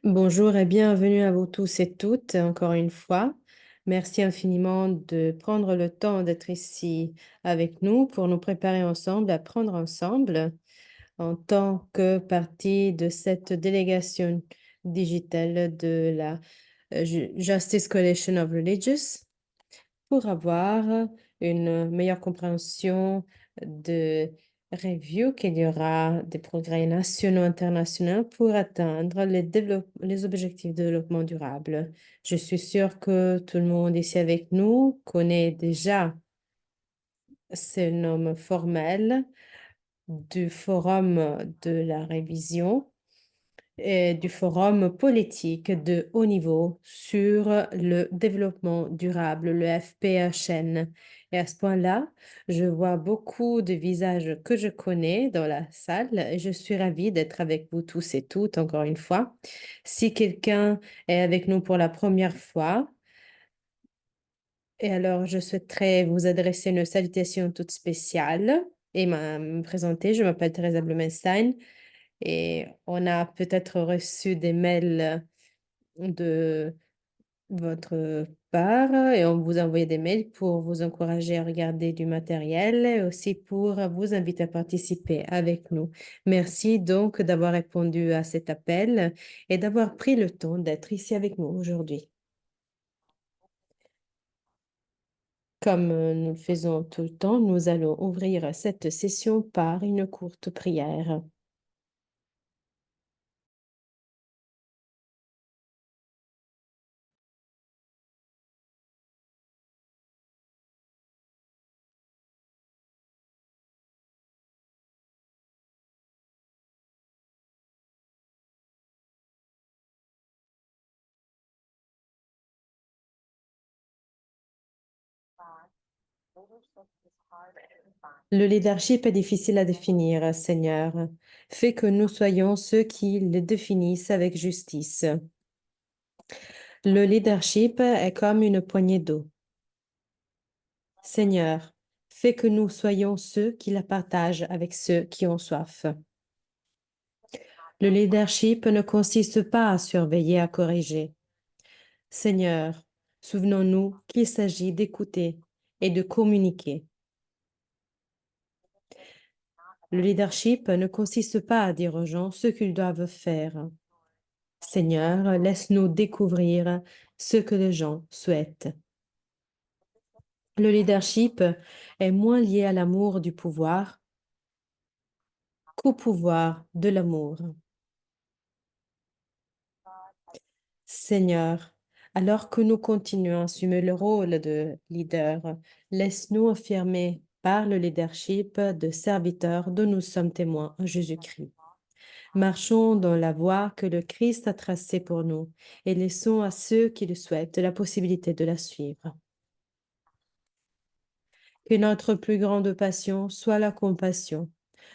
Bonjour et bienvenue à vous tous et toutes, encore une fois. Merci infiniment de prendre le temps d'être ici avec nous pour nous préparer ensemble, apprendre ensemble en tant que partie de cette délégation digitale de la Justice Coalition of Religious pour avoir une meilleure compréhension de review qu'il y aura des progrès nationaux internationaux pour atteindre les objectifs de développement durable. Je suis sûre que tout le monde ici avec nous connaît déjà ce nom formel du forum de la révision et du forum politique de haut niveau sur le développement durable, le FPHN. Et à ce point-là, je vois beaucoup de visages que je connais dans la salle et je suis ravie d'être avec vous tous et toutes, encore une fois. Si quelqu'un est avec nous pour la première fois, et alors je souhaiterais vous adresser une salutation toute spéciale et me présenter. Je m'appelle Teresa Blumenstein. Et on a peut-être reçu des mails de votre part et on vous a envoyé des mails pour vous encourager à regarder du matériel et aussi pour vous inviter à participer avec nous. Merci donc d'avoir répondu à cet appel et d'avoir pris le temps d'être ici avec nous aujourd'hui. Comme nous le faisons tout le temps, nous allons ouvrir cette session par une courte prière. Le leadership est difficile à définir, Seigneur. Fais que nous soyons ceux qui le définissent avec justice. Le leadership est comme une poignée d'eau. Seigneur, fais que nous soyons ceux qui la partagent avec ceux qui ont soif. Le leadership ne consiste pas à surveiller, à corriger. Seigneur, souvenons-nous qu'il s'agit d'écouter et de communiquer. Le leadership ne consiste pas à dire aux gens ce qu'ils doivent faire. Seigneur, laisse-nous découvrir ce que les gens souhaitent. Le leadership est moins lié à l'amour du pouvoir qu'au pouvoir de l'amour. Seigneur, alors que nous continuons à assumer le rôle de leader, laisse-nous affirmer par le leadership de serviteurs dont nous sommes témoins en Jésus-Christ. Marchons dans la voie que le Christ a tracée pour nous et laissons à ceux qui le souhaitent la possibilité de la suivre. Que notre plus grande passion soit la compassion,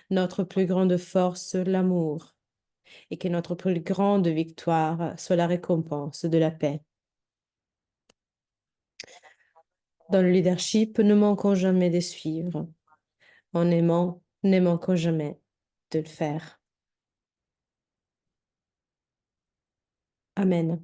notre plus grande force l'amour, et que notre plus grande victoire soit la récompense de la paix. Dans le leadership, ne manquons jamais de suivre. En aimant, ne manquons jamais de le faire. Amen.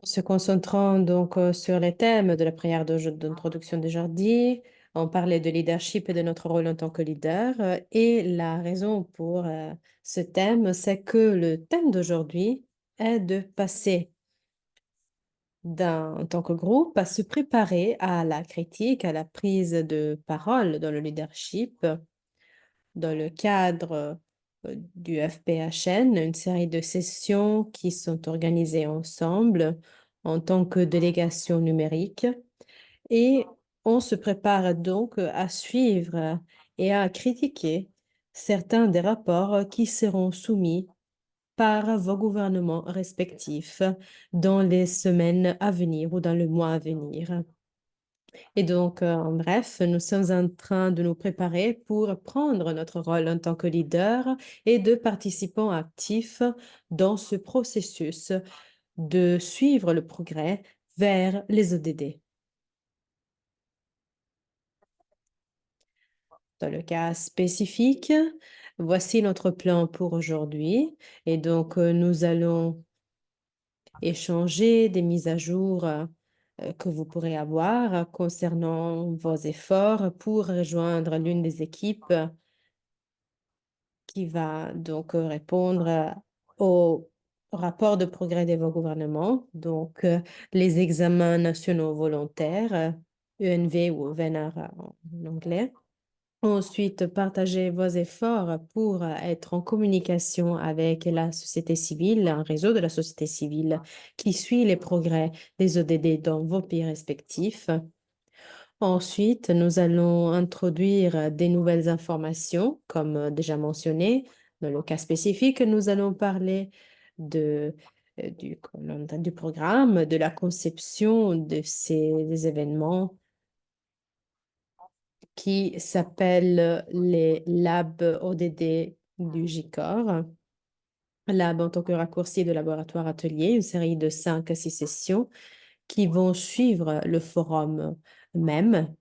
En se concentrant donc sur les thèmes de la prière d'introduction d'aujourd'hui, on parlait de leadership et de notre rôle en tant que leader. Et la raison pour ce thème, c'est que le thème d'aujourd'hui est de passer en tant que groupe à se préparer à la critique, à la prise de parole dans le leadership dans le cadre du FPHN, une série de sessions qui sont organisées ensemble en tant que délégation numérique. Et on se prépare donc à suivre et à critiquer certains des rapports qui seront soumis par vos gouvernements respectifs dans les semaines à venir ou dans le mois à venir. Et donc, en bref, nous sommes en train de nous préparer pour prendre notre rôle en tant que leader et de participants actifs dans ce processus de suivre le progrès vers les ODD. Dans le cas spécifique, voici notre plan pour aujourd'hui. Et donc, nous allons échanger des mises à jour que vous pourrez avoir concernant vos efforts pour rejoindre l'une des équipes qui va donc répondre au rapport de progrès de vos gouvernements, donc les examens nationaux volontaires, ENV ou VNR en anglais. Ensuite, partagez vos efforts pour être en communication avec la société civile, un réseau de la société civile qui suit les progrès des ODD dans vos pays respectifs. Ensuite, nous allons introduire des nouvelles informations, comme déjà mentionné. Dans le cas spécifique, nous allons parler de, du programme, de la conception de ces événements qui s'appellent les labs ODD du GICOR. Lab en tant que raccourci de laboratoire atelier, une série de 5 à 6 sessions qui vont suivre le forum même.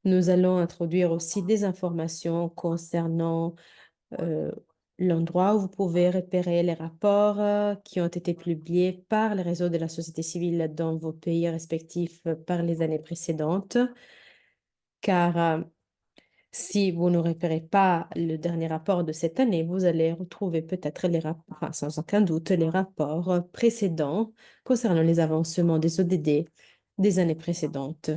Nous allons introduire aussi des informations concernant euh, l'endroit où vous pouvez repérer les rapports qui ont été publiés par les réseaux de la société civile dans vos pays respectifs par les années précédentes, car si vous ne repérez pas le dernier rapport de cette année, vous allez retrouver peut-être enfin, sans aucun doute les rapports précédents concernant les avancements des ODD des années précédentes.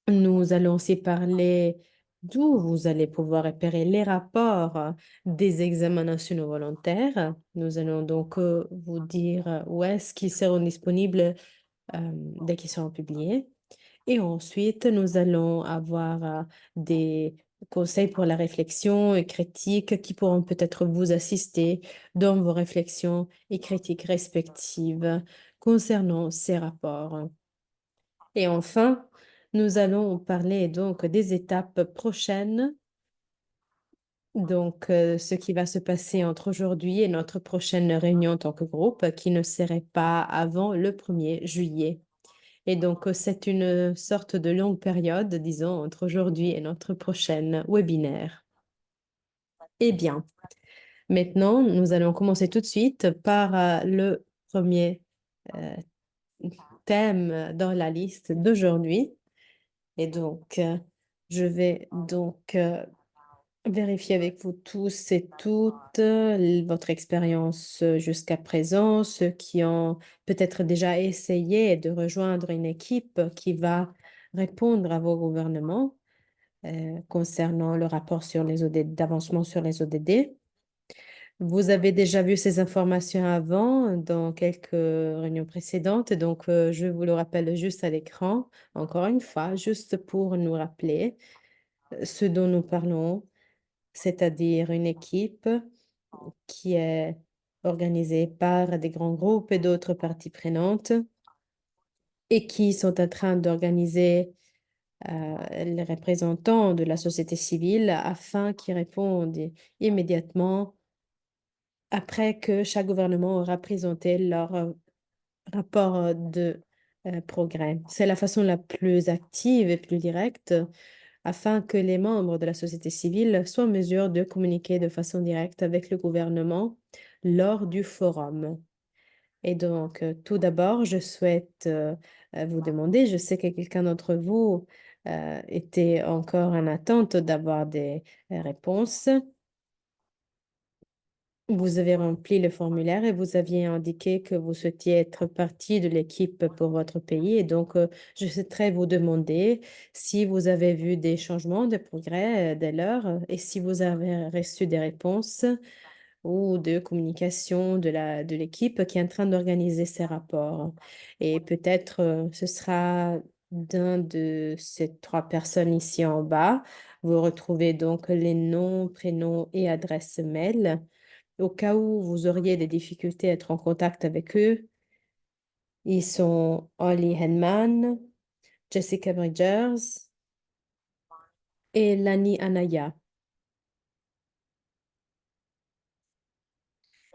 Nous allons aussi parler d'où vous allez pouvoir repérer les rapports des examens nationaux volontaires. Nous allons donc vous dire où est-ce qu'ils seront disponibles dès qu'ils seront publiés. Et ensuite, nous allons avoir des conseils pour la réflexion et critique qui pourront peut-être vous assister dans vos réflexions et critiques respectives concernant ces rapports. Et enfin, nous allons parler donc des étapes prochaines, donc ce qui va se passer entre aujourd'hui et notre prochaine réunion en tant que groupe qui ne serait pas avant le 1er juillet. Et donc, c'est une sorte de longue période, disons, entre aujourd'hui et notre prochaine webinaire. Eh bien, maintenant, nous allons commencer tout de suite par le premier euh, thème dans la liste d'aujourd'hui. Et donc, je vais donc vérifier avec vous tous et toutes votre expérience jusqu'à présent, ceux qui ont peut-être déjà essayé de rejoindre une équipe qui va répondre à vos gouvernements concernant le rapport sur les ODD, d'avancement sur les ODD. Vous avez déjà vu ces informations avant dans quelques réunions précédentes, donc je vous le rappelle juste à l'écran, encore une fois, juste pour nous rappeler ce dont nous parlons, c'est-à-dire une équipe qui est organisée par des grands groupes et d'autres parties prenantes et qui sont en train d'organiser les représentants de la société civile afin qu'ils répondent immédiatement après que chaque gouvernement aura présenté leur rapport de progrès. C'est la façon la plus active et plus directe afin que les membres de la société civile soient en mesure de communiquer de façon directe avec le gouvernement lors du forum. Et donc, tout d'abord, je souhaite vous demander, je sais que quelqu'un d'entre vous était encore en attente d'avoir des réponses. Vous avez rempli le formulaire et vous aviez indiqué que vous souhaitiez être partie de l'équipe pour votre pays. Et donc, je souhaiterais vous demander si vous avez vu des changements, des progrès dès lors et si vous avez reçu des réponses ou de communication de l'équipe qui est en train d'organiser ces rapports. Et peut-être ce sera d'un de ces trois personnes ici en bas. Vous retrouvez donc les noms, prénoms et adresses mail. Au cas où vous auriez des difficultés à être en contact avec eux, ils sont Holly Henman, Jessica Bridgers et Lani Anaya.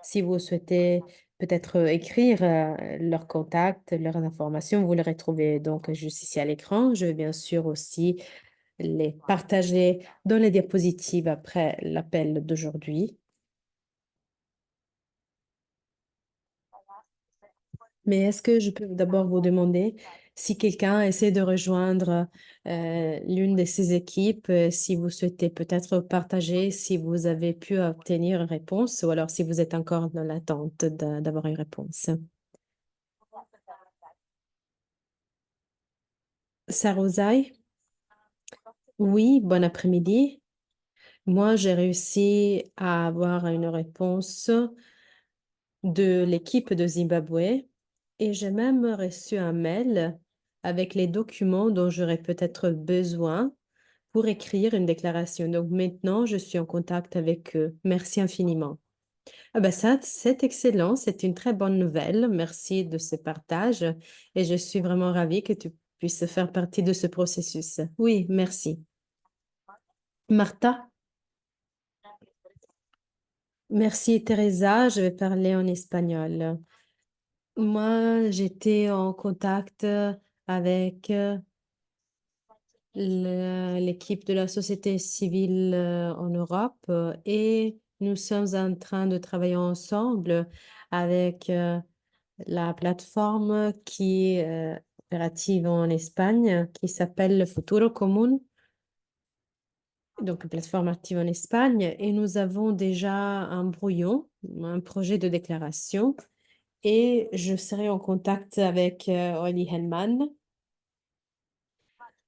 Si vous souhaitez peut-être écrire leurs contacts, leurs informations. Vous les retrouvez donc juste ici à l'écran. Je vais bien sûr aussi les partager dans les diapositives après l'appel d'aujourd'hui. Mais est-ce que je peux d'abord vous demander si quelqu'un essaie de rejoindre l'une de ces équipes, si vous souhaitez peut-être partager, si vous avez pu obtenir une réponse ou alors si vous êtes encore dans l'attente d'avoir une réponse. Sarozai, oui, bon après-midi. Moi, j'ai réussi à avoir une réponse de l'équipe de Zimbabwe et j'ai même reçu un mail avec les documents dont j'aurais peut-être besoin pour écrire une déclaration. Donc maintenant, je suis en contact avec eux. Merci infiniment. Ah ben ça, c'est excellent, c'est une très bonne nouvelle. Merci de ce partage et je suis vraiment ravie que tu puisses faire partie de ce processus. Oui, merci. Martha, merci Teresa, je vais parler en espagnol. Moi, j'étais en contact avec l'équipe de la société civile en Europe et nous sommes en train de travailler ensemble avec la plateforme qui est opérative en Espagne, qui s'appelle Futuro Común, donc une plateforme active en Espagne, et nous avons déjà un brouillon, un projet de déclaration, et je serai en contact avec Olli Hellman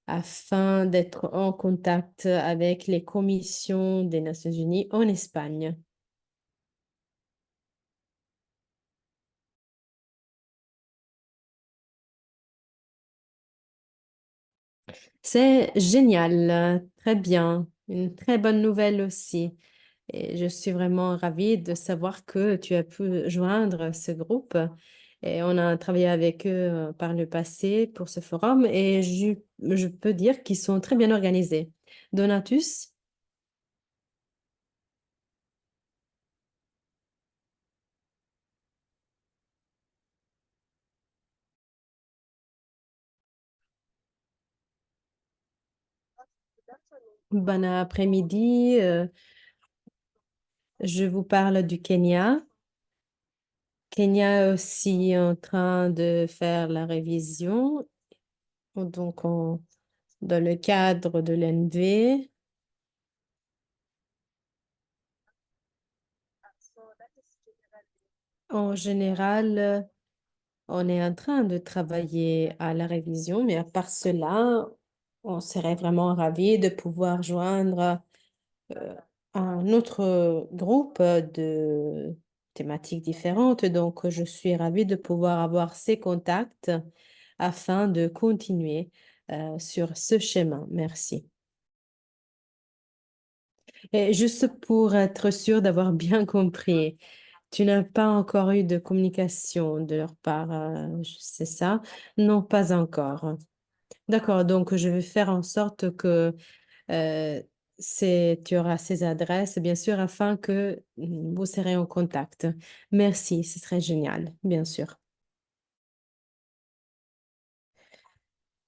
afin d'être en contact avec les commissions des Nations Unies en Espagne. C'est génial, très bien, une très bonne nouvelle aussi. Et je suis vraiment ravie de savoir que tu as pu joindre ce groupe. Et on a travaillé avec eux par le passé pour ce forum et je peux dire qu'ils sont très bien organisés. Donatus, bon après-midi. Je vous parle du Kenya. Kenya est aussi en train de faire la révision, donc dans le cadre de l'NV. En général, on est en train de travailler à la révision, mais à part cela, on serait vraiment ravis de pouvoir joindre euh, un autre groupe de thématiques différentes. Donc, je suis ravie de pouvoir avoir ces contacts afin de continuer sur ce chemin. Merci. Et juste pour être sûr d'avoir bien compris, tu n'as pas encore eu de communication de leur part, c'est ça? Non, pas encore. D'accord, donc je vais faire en sorte que tu auras ces adresses, bien sûr, afin que vous serez en contact. Merci, ce serait génial, bien sûr.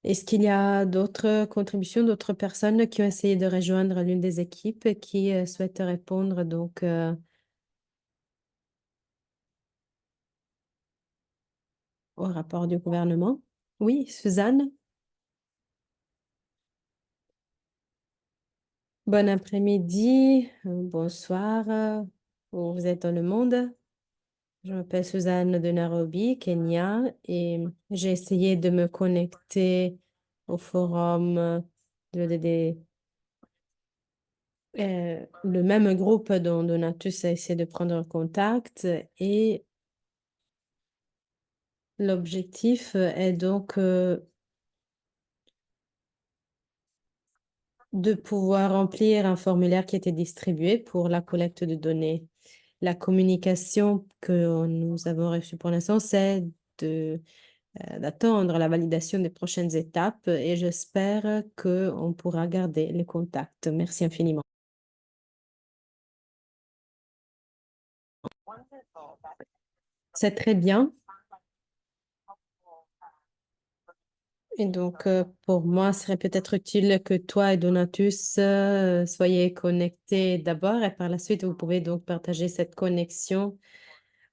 Est-ce qu'il y a d'autres contributions, d'autres personnes qui ont essayé de rejoindre l'une des équipes qui souhaitent répondre donc au rapport du gouvernement? Oui, Suzanne, bon après-midi, bonsoir, où vous êtes dans le monde. Je m'appelle Suzanne de Nairobi, Kenya, et j'ai essayé de me connecter au forum le même groupe dont Donatus a essayé de prendre contact et l'objectif est donc de pouvoir remplir un formulaire qui a été distribué pour la collecte de données. La communication que nous avons reçue pour l'instant, c'est d'attendre la validation des prochaines étapes et j'espère qu'on pourra garder les contacts. Merci infiniment. C'est très bien. Et donc, pour moi, ce serait peut-être utile que toi et Donatus soyez connectés d'abord et par la suite, vous pouvez donc partager cette connexion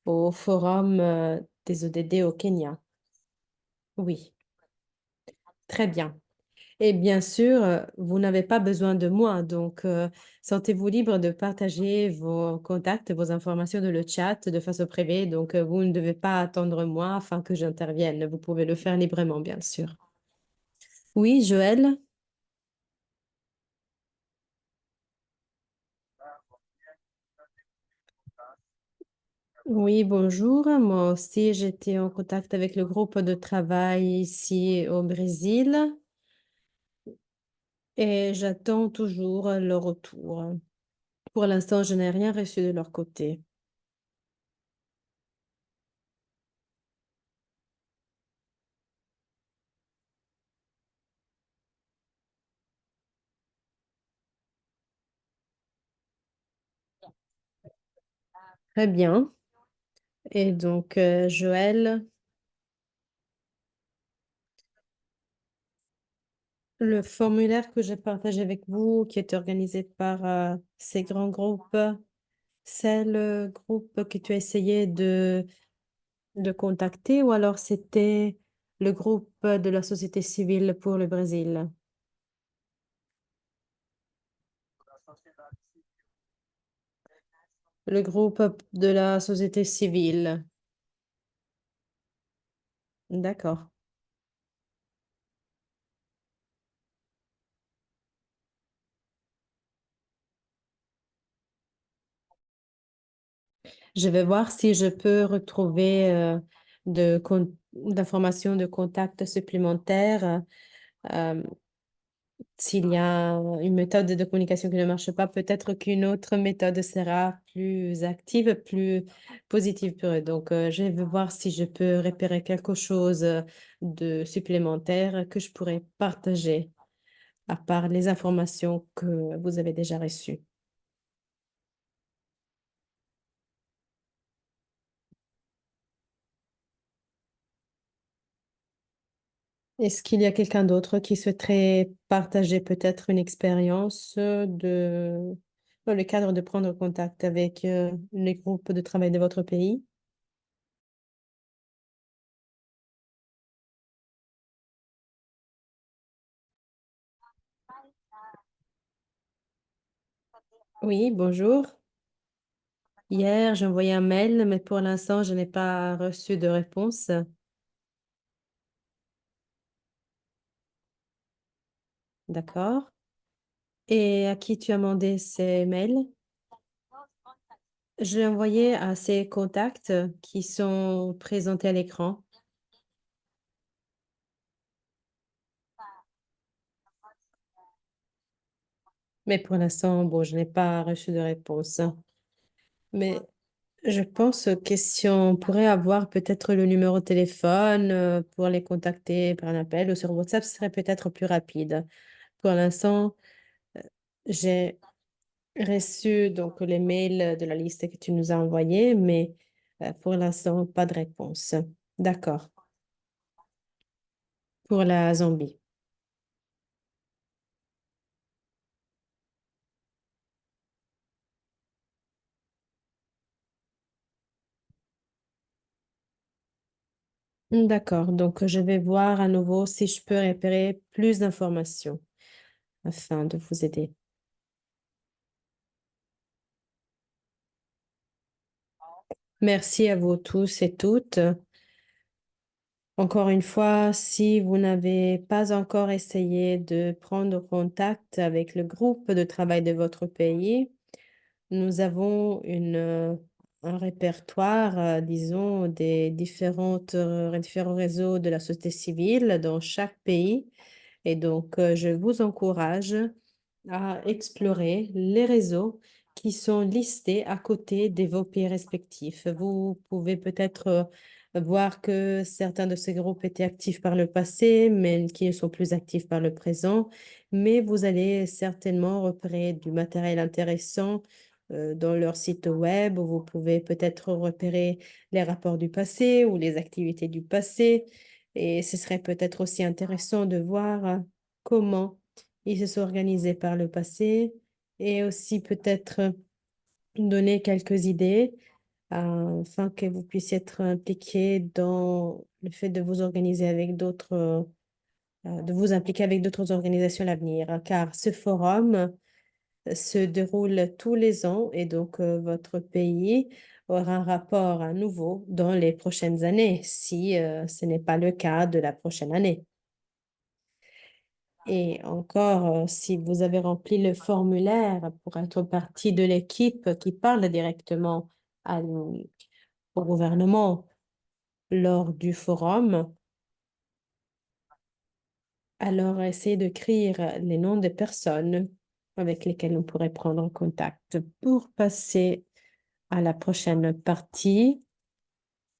au forum des ODD au Kenya. Oui, très bien. Et bien sûr, vous n'avez pas besoin de moi, donc sentez-vous libre de partager vos contacts, vos informations dans le chat de façon privée. Donc, vous ne devez pas attendre moi afin que j'intervienne. Vous pouvez le faire librement, bien sûr. Oui, Joël? Oui, bonjour. Moi aussi, j'étais en contact avec le groupe de travail ici au Brésil et j'attends toujours leur retour. Pour l'instant, je n'ai rien reçu de leur côté. Très bien. Et donc, Joël, le formulaire que j'ai partagé avec vous, qui est organisé par ces grands groupes, c'est le groupe que tu as essayé de contacter ou alors c'était le groupe de la société civile pour le Brésil? Le groupe de la société civile. D'accord. Je vais voir si je peux retrouver d'informations de contact supplémentaires. Euh, S'il y a une méthode de communication qui ne marche pas, peut-être qu'une autre méthode sera plus active, plus positive pour eux. Donc, je vais voir si je peux repérer quelque chose de supplémentaire que je pourrais partager, à part les informations que vous avez déjà reçues. Est-ce qu'il y a quelqu'un d'autre qui souhaiterait partager peut-être une expérience dans le cadre de prendre contact avec les groupes de travail de votre pays? Oui, bonjour. Hier, j'ai envoyé un mail, mais pour l'instant, je n'ai pas reçu de réponse. D'accord. Et à qui tu as demandé ces mails? Je l'ai envoyé à ces contacts qui sont présentés à l'écran, mais pour l'instant, bon, je n'ai pas reçu de réponse. Mais je pense que si on pourrait avoir peut-être le numéro de téléphone pour les contacter par un appel ou sur WhatsApp, ce serait peut-être plus rapide. Pour l'instant, j'ai reçu donc les mails de la liste que tu nous as envoyés, mais pour l'instant, pas de réponse. D'accord. Pour la Zambie. D'accord. Donc, je vais voir à nouveau si je peux repérer plus d'informations afin de vous aider. Merci à vous tous et toutes. Encore une fois, si vous n'avez pas encore essayé de prendre contact avec le groupe de travail de votre pays, nous avons un répertoire, disons, des différents réseaux de la société civile dans chaque pays. Et donc, je vous encourage à explorer les réseaux qui sont listés à côté de vos pays respectifs. Vous pouvez peut-être voir que certains de ces groupes étaient actifs par le passé, mais qui ne sont plus actifs par le présent. Mais vous allez certainement repérer du matériel intéressant dans leur site web où vous pouvez peut-être repérer les rapports du passé ou les activités du passé. Et ce serait peut-être aussi intéressant de voir comment ils se sont organisés par le passé et aussi peut-être donner quelques idées afin que vous puissiez être impliqué dans le fait de vous organiser avec d'autres, de vous impliquer avec d'autres organisations à l'avenir, car ce forum se déroule tous les ans et donc votre pays aura un rapport à nouveau dans les prochaines années, si ce n'est pas le cas de la prochaine année. Et encore, si vous avez rempli le formulaire pour être partie de l'équipe qui parle directement au gouvernement lors du forum, alors essayez d'écrire les noms des personnes avec lesquelles on pourrait prendre contact pour passer à la prochaine partie.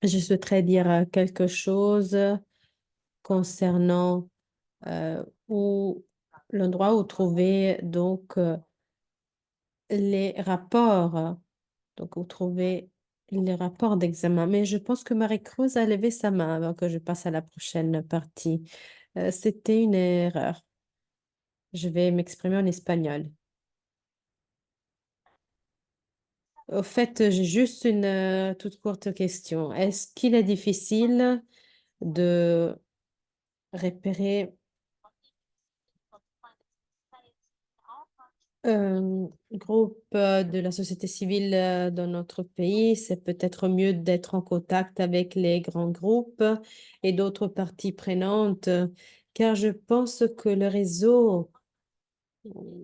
Je souhaiterais dire quelque chose concernant où l'endroit où trouver donc les rapports. Donc, vous trouvez les rapports d'examen. Mais je pense que Marie-Creuse a levé sa main avant que je passe à la prochaine partie. C'était une erreur. Je vais m'exprimer en espagnol. Au fait, j'ai juste une toute courte question. Est-ce qu'il est difficile de repérer un groupe de la société civile dans notre pays? C'est peut-être mieux d'être en contact avec les grands groupes et d'autres parties prenantes, car je pense que le réseau,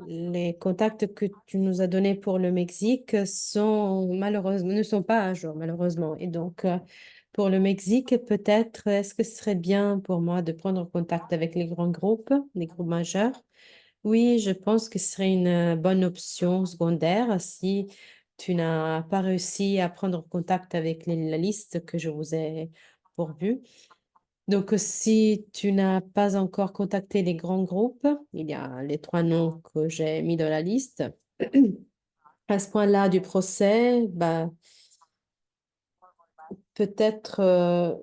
les contacts que tu nous as donnés pour le Mexique sont malheureusement, ne sont pas à jour, malheureusement. Et donc, pour le Mexique, peut-être, est-ce que ce serait bien pour moi de prendre contact avec les groupes majeurs? Oui, je pense que ce serait une bonne option secondaire si tu n'as pas réussi à prendre contact avec la liste que je vous ai pourvue. Donc, si tu n'as pas encore contacté les grands groupes, il y a les trois noms que j'ai mis dans la liste. À ce point-là du procès, bah, peut-être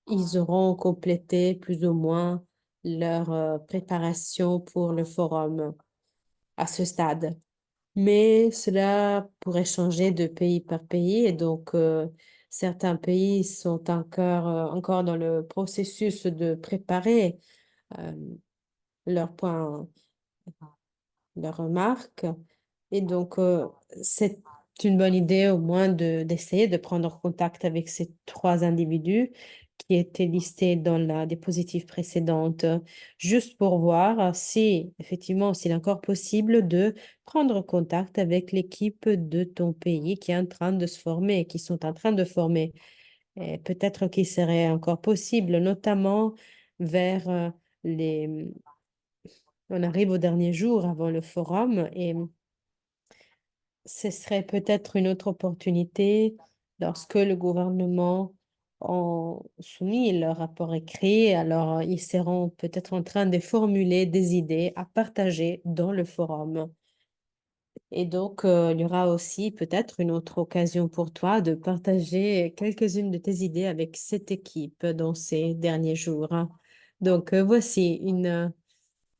ils auront complété plus ou moins leur préparation pour le forum à ce stade. Mais cela pourrait changer de pays par pays et donc certains pays sont encore dans le processus de préparer euh, leurs points, leurs remarques. Et donc c'est une bonne idée au moins d'essayer de prendre contact avec ces trois individus qui étaient listés dans la diapositive précédente, juste pour voir si, effectivement, s'il est encore possible de prendre contact avec l'équipe de ton pays qui est en train de se former, qui sont en train de former. Et peut-être qu'il serait encore possible, notamment vers les... On arrive au dernier jour avant le forum et ce serait peut-être une autre opportunité lorsque le gouvernement a soumis leur rapport écrit. Alors, ils seront peut-être en train de formuler des idées à partager dans le forum. Et donc, il y aura aussi peut-être une autre occasion pour toi de partager quelques-unes de tes idées avec cette équipe dans ces derniers jours, hein. Donc, voici une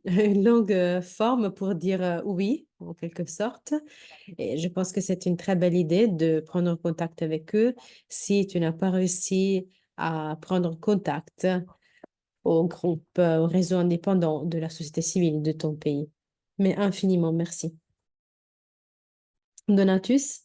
longue forme pour dire oui, en quelque sorte. Et je pense que c'est une très belle idée de prendre contact avec eux si tu n'as pas réussi à prendre contact au groupe, au réseau indépendant de la société civile de ton pays. Mais infiniment merci. Donatus?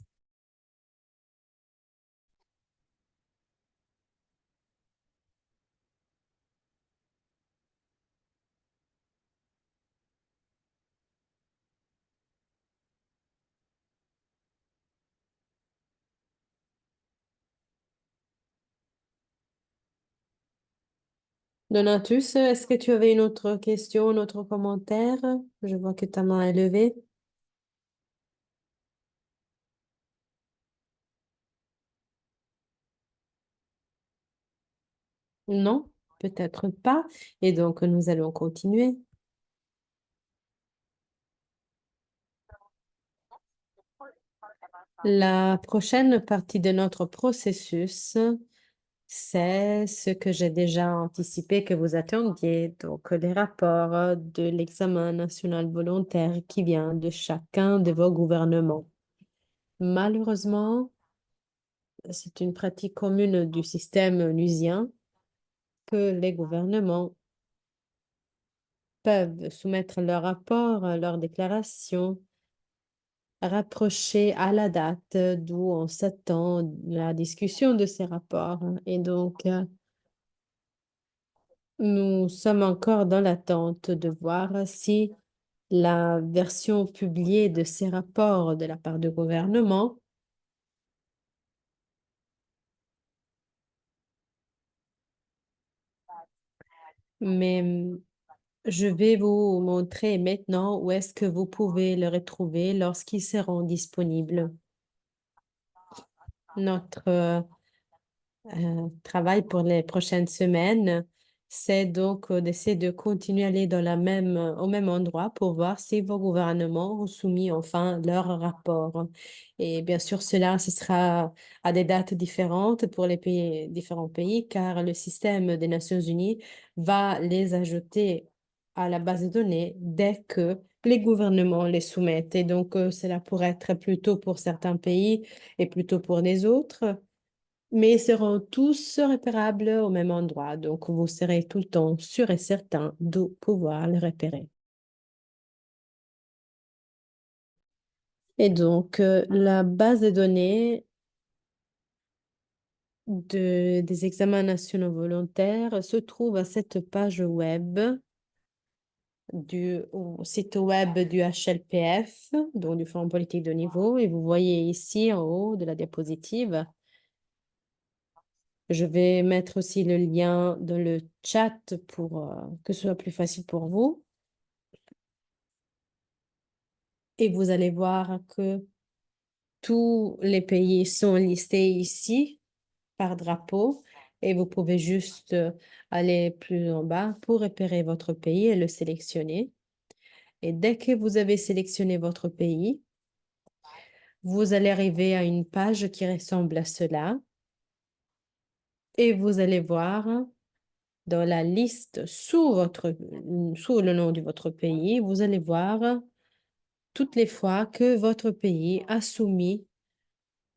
Donatus, est-ce que tu avais une autre question, un autre commentaire? Je vois que ta main est levée. Non, peut-être pas. Et donc, nous allons continuer. La prochaine partie de notre processus, c'est ce que j'ai déjà anticipé que vous attendiez, donc les rapports de l'examen national volontaire qui vient de chacun de vos gouvernements. Malheureusement, c'est une pratique commune du système onusien que les gouvernements peuvent soumettre leurs rapports, leurs déclarations rapprochées à la date d'où on s'attend la discussion de ces rapports. Et donc, nous sommes encore dans l'attente de voir si la version publiée de ces rapports de la part du gouvernement, mais je vais vous montrer maintenant où est-ce que vous pouvez le retrouver lorsqu'ils seront disponibles. Notre travail pour les prochaines semaines, c'est donc d'essayer de continuer à aller au même endroit pour voir si vos gouvernements ont soumis enfin leur rapport. Et bien sûr, cela, ce sera à des dates différentes pour les pays, différents pays, car le système des Nations Unies va les ajouter à la base de données dès que les gouvernements les soumettent. Et donc, cela pourrait être plutôt pour certains pays et plutôt pour les autres, mais ils seront tous repérables au même endroit. Donc, vous serez tout le temps sûr et certain de pouvoir les repérer. Et donc, la base de données des examens nationaux volontaires se trouve à cette page web au site web du HLPF, donc du Forum politique de niveau. Et vous voyez ici en haut de la diapositive, je vais mettre aussi le lien dans le chat pour que ce soit plus facile pour vous. Et vous allez voir que tous les pays sont listés ici par drapeau et vous pouvez juste aller plus en bas pour repérer votre pays et le sélectionner. Et dès que vous avez sélectionné votre pays, vous allez arriver à une page qui ressemble à cela et vous allez voir dans la liste sous le nom de votre pays, vous allez voir toutes les fois que votre pays a soumis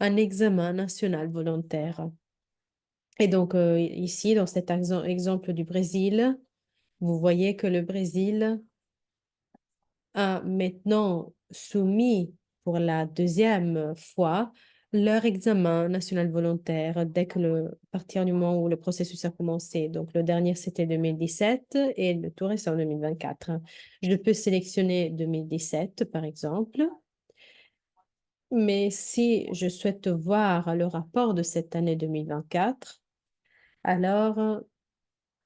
un examen national volontaire. Et donc, ici, dans cet exemple du Brésil, vous voyez que le Brésil a maintenant soumis pour la deuxième fois leur examen national volontaire à partir du moment où le processus a commencé. Donc, le dernier, c'était 2017 et le tout récent, 2024. Je peux sélectionner 2017, par exemple. Mais si je souhaite voir le rapport de cette année 2024, alors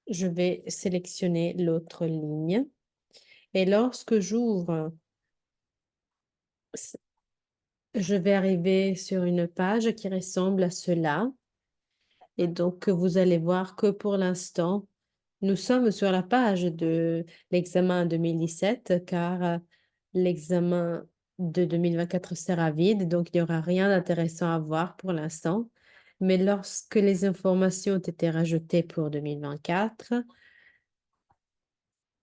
je vais sélectionner l'autre ligne. Et lorsque j'ouvre, je vais arriver sur une page qui ressemble à cela. Et donc, vous allez voir que pour l'instant, nous sommes sur la page de l'examen 2017, car l'examen de 2024 sera vide, donc il n'y aura rien d'intéressant à voir pour l'instant. Mais lorsque les informations ont été rajoutées pour 2024,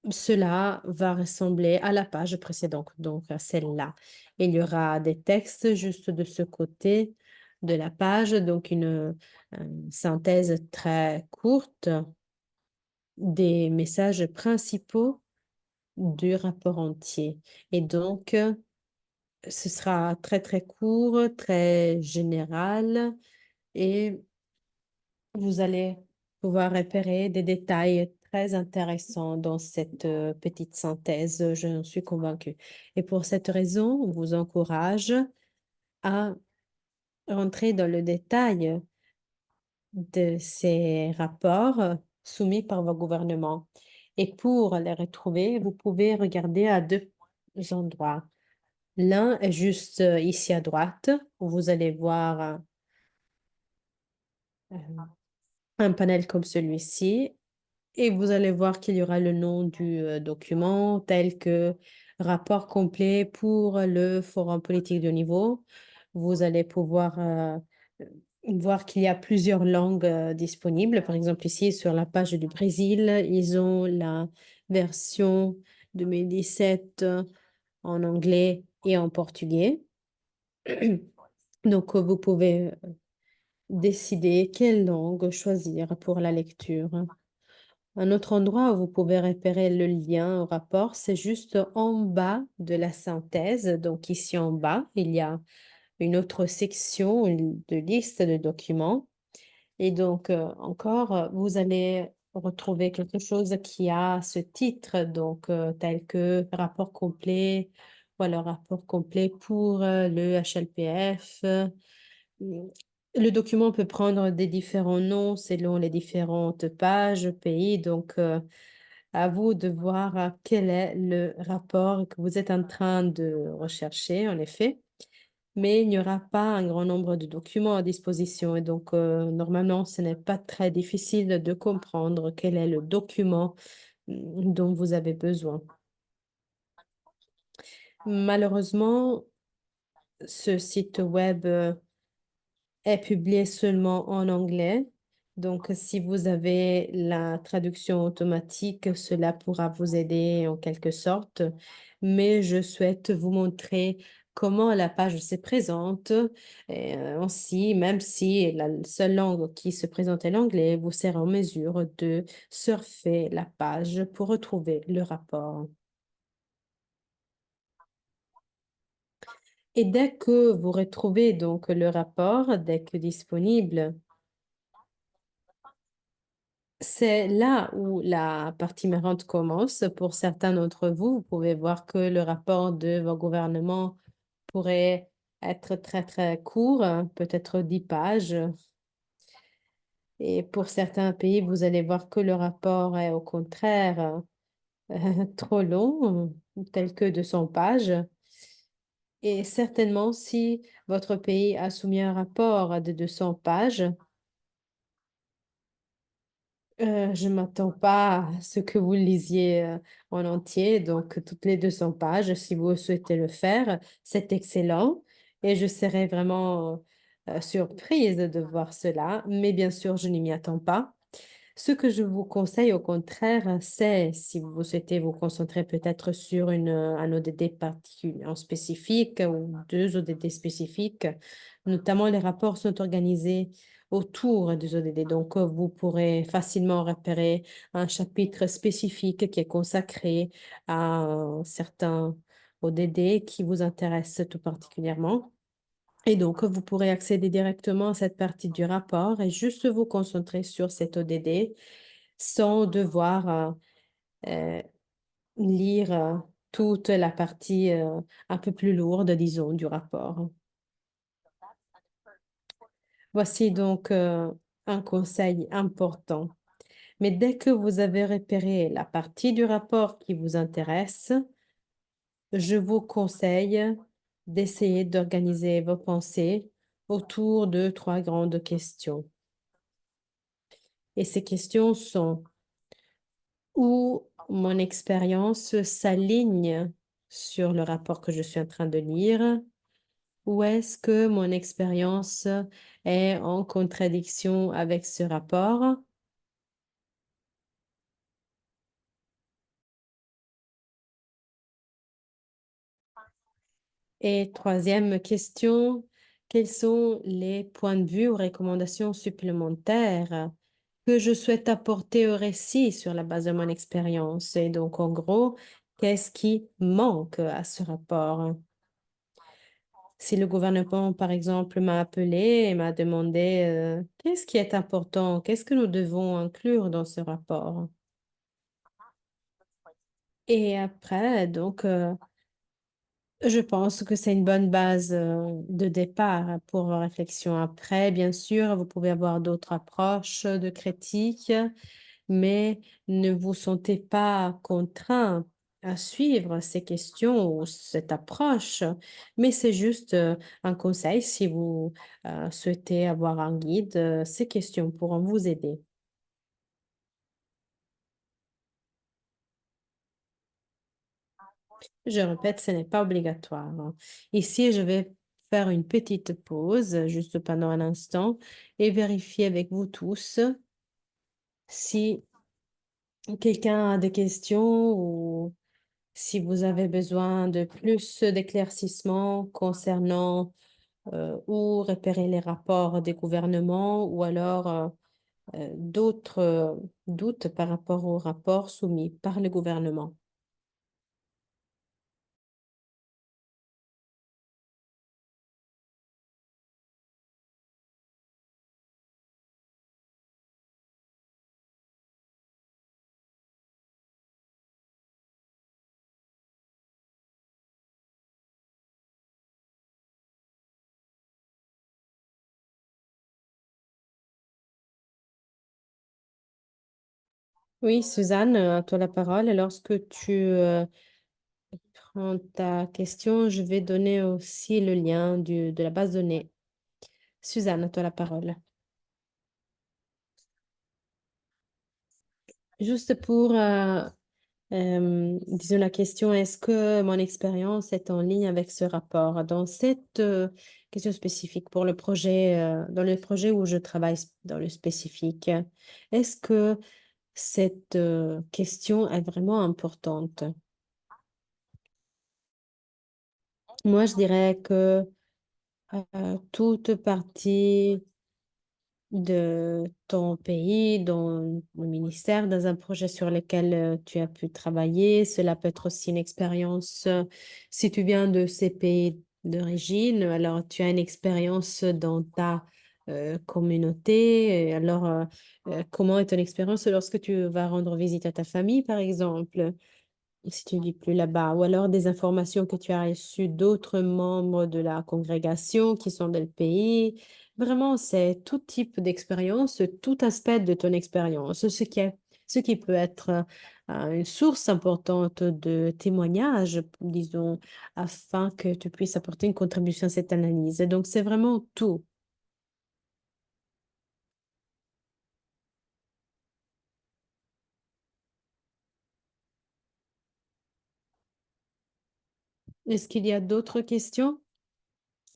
cela va ressembler à la page précédente, donc à celle-là. Il y aura des textes juste de ce côté de la page, donc une synthèse très courte des messages principaux du rapport entier. Et donc, ce sera très, très court, très général et vous allez pouvoir repérer des détails très intéressants dans cette petite synthèse, je suis convaincue. Et pour cette raison, on vous encourage à rentrer dans le détail de ces rapports soumis par vos gouvernements. Et pour les retrouver, vous pouvez regarder à deux endroits. L'un est juste ici à droite, où vous allez voir euh, un panel comme celui-ci. Et vous allez voir qu'il y aura le nom du document tel que rapport complet pour le forum politique de niveau. vous allez pouvoir voir qu'il y a plusieurs langues disponibles. Par exemple, ici, sur la page du Brésil, ils ont la version 2017 en anglais et en portugais. Donc, vous pouvez décider quelle langue choisir pour la lecture. Un autre endroit où vous pouvez repérer le lien au rapport, c'est juste en bas de la synthèse. Donc ici en bas, il y a une autre section de liste de documents. Et donc encore, vous allez retrouver quelque chose qui a ce titre, donc tel que rapport complet, ou alors rapport complet pour le HLPF. Mm. Le document peut prendre des différents noms selon les différentes pages, pays. Donc, à vous de voir quel est le rapport que vous êtes en train de rechercher, en effet. Mais il n'y aura pas un grand nombre de documents à disposition. Et donc, normalement, ce n'est pas très difficile de comprendre quel est le document dont vous avez besoin. Malheureusement, ce site web est publié seulement en anglais. Donc, si vous avez la traduction automatique, cela pourra vous aider en quelque sorte. Mais je souhaite vous montrer comment la page se présente. Et ainsi, même si la seule langue qui se présente est l'anglais, vous serez en mesure de surfer la page pour retrouver le rapport. Et dès que vous retrouvez donc le rapport, dès que disponible, c'est là où la partie marrante commence. Pour certains d'entre vous, vous pouvez voir que le rapport de vos gouvernements pourrait être très, très court, hein, peut-être 10 pages. Et pour certains pays, vous allez voir que le rapport est au contraire trop long, tel que 200 pages. Et certainement, si votre pays a soumis un rapport de 200 pages, je ne m'attends pas à ce que vous le lisiez en entier, donc toutes les 200 pages, si vous souhaitez le faire, c'est excellent et je serai vraiment surprise de voir cela, mais bien sûr, je n'y m'y attends pas. Ce que je vous conseille au contraire, c'est si vous souhaitez vous concentrer peut-être sur un ODD particulier en spécifique ou deux ODD spécifiques, notamment les rapports sont organisés autour des ODD. Donc, vous pourrez facilement repérer un chapitre spécifique qui est consacré à un certain ODD qui vous intéresse tout particulièrement. Et donc, vous pourrez accéder directement à cette partie du rapport et juste vous concentrer sur cet ODD sans devoir euh, lire toute la partie un peu plus lourde, disons, du rapport. Voici donc un conseil important. Mais dès que vous avez repéré la partie du rapport qui vous intéresse, je vous conseille d'essayer d'organiser vos pensées autour de trois grandes questions. Et ces questions sont où mon expérience s'aligne sur le rapport que je suis en train de lire, où est-ce que mon expérience est en contradiction avec ce rapport. Et troisième question, quels sont les points de vue ou recommandations supplémentaires que je souhaite apporter au récit sur la base de mon expérience? Et donc, en gros, qu'est-ce qui manque à ce rapport? Si le gouvernement, par exemple, m'a appelé et m'a demandé qu'est-ce qui est important, qu'est-ce que nous devons inclure dans ce rapport? Et après, donc, je pense que c'est une bonne base de départ pour vos réflexions. Après, bien sûr, vous pouvez avoir d'autres approches de critique, mais ne vous sentez pas contraint à suivre ces questions ou cette approche, mais c'est juste un conseil si vous souhaitez avoir un guide, ces questions pourront vous aider. Je répète, ce n'est pas obligatoire, hein. Ici, je vais faire une petite pause, juste pendant un instant, et vérifier avec vous tous si quelqu'un a des questions ou si vous avez besoin de plus d'éclaircissements concernant où repérer les rapports des gouvernements ou alors d'autres doutes par rapport aux rapports soumis par le gouvernement. Oui, Suzanne, à toi la parole. Et lorsque tu prends ta question, je vais donner aussi le lien de la base de données. Suzanne, à toi la parole. Juste pour, disons la question, est-ce que mon expérience est en ligne avec ce rapport? Dans cette question spécifique pour le projet, dans le projet où je travaille dans le spécifique, est-ce que cette question est vraiment importante? Moi, je dirais que toute partie de ton pays, dans le ministère, dans un projet sur lequel tu as pu travailler. Cela peut être aussi une expérience, si tu viens de ces pays d'origine, alors tu as une expérience dans ta communauté. Et alors, comment est ton expérience lorsque tu vas rendre visite à ta famille, par exemple? Si tu ne vis plus là-bas, ou alors des informations que tu as reçues d'autres membres de la congrégation qui sont dans le pays. Vraiment, c'est tout type d'expérience, tout aspect de ton expérience, ce qui peut être une source importante de témoignages, disons, afin que tu puisses apporter une contribution à cette analyse. Donc, c'est vraiment tout. Est-ce qu'il y a d'autres questions?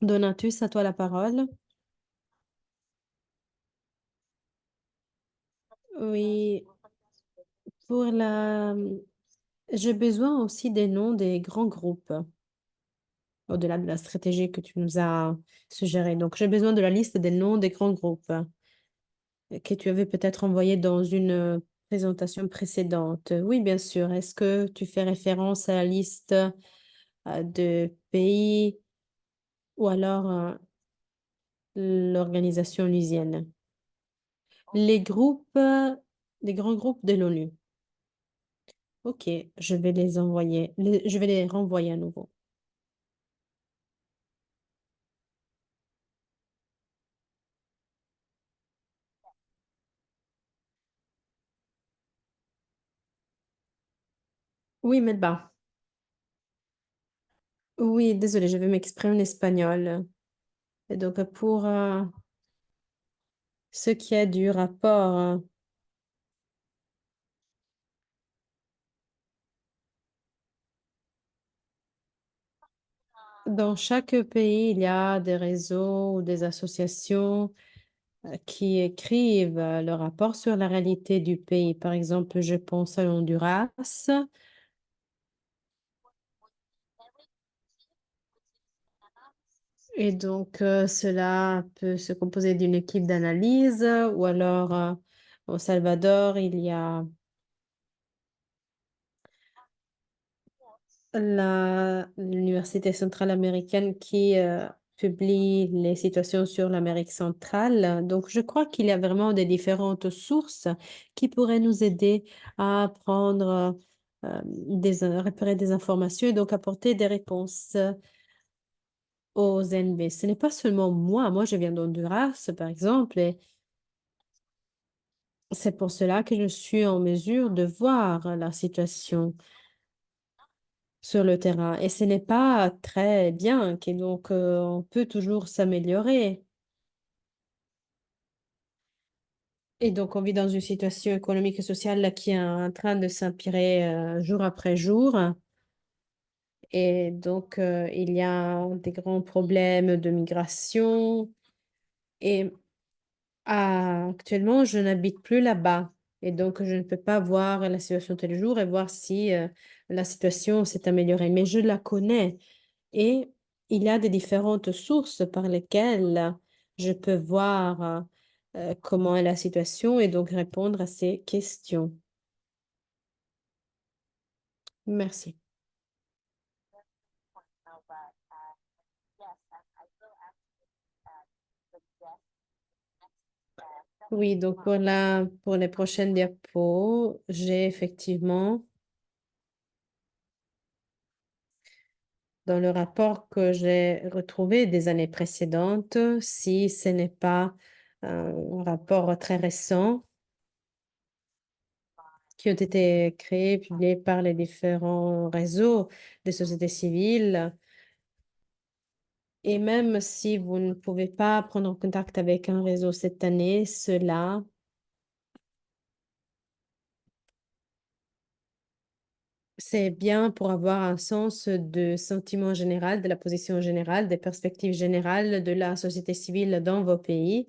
Donatus, à toi la parole. Oui, pour la j'ai besoin aussi des noms des grands groupes, au-delà de la stratégie que tu nous as suggérée. Donc, j'ai besoin de la liste des noms des grands groupes que tu avais peut-être envoyé dans une présentation précédente. Oui, bien sûr. Est-ce que tu fais référence à la liste de pays ou alors l'organisation onusienne? Les groupes, les grands groupes de l'ONU. OK, je vais les envoyer, je vais les renvoyer à nouveau. Oui, Medba. Oui, désolée, je vais m'exprimer en espagnol. Et donc, pour ce qui est du rapport, dans chaque pays, il y a des réseaux ou des associations qui écrivent le rapport sur la réalité du pays. Par exemple, je pense à l'Honduras. Et donc, cela peut se composer d'une équipe d'analyse ou alors au Salvador, il y a l'Université centrale américaine qui publie les situations sur l'Amérique centrale. Donc, je crois qu'il y a vraiment des différentes sources qui pourraient nous aider à prendre, repérer des informations et donc apporter des réponses aux NB. Ce n'est pas seulement moi. Moi, je viens d'Honduras, par exemple, et c'est pour cela que je suis en mesure de voir la situation sur le terrain. Et ce n'est pas très bien, et donc on peut toujours s'améliorer. Et donc on vit dans une situation économique et sociale là, qui est en train de s'empirer jour après jour. Et donc, il y a des grands problèmes de migration. Et actuellement, je n'habite plus là-bas. Et donc, je ne peux pas voir la situation tous les jours et voir si la situation s'est améliorée. Mais je la connais. Et il y a des différentes sources par lesquelles je peux voir comment est la situation et donc répondre à ces questions. Merci. Oui, donc pour les prochaines diapos, j'ai effectivement dans le rapport que j'ai retrouvé des années précédentes, si ce n'est pas un rapport très récent, qui ont été créés, publiés par les différents réseaux des sociétés civiles. Et même si vous ne pouvez pas prendre contact avec un réseau cette année, cela, c'est bien pour avoir un sens de sentiment général, de la position générale, des perspectives générales de la société civile dans vos pays.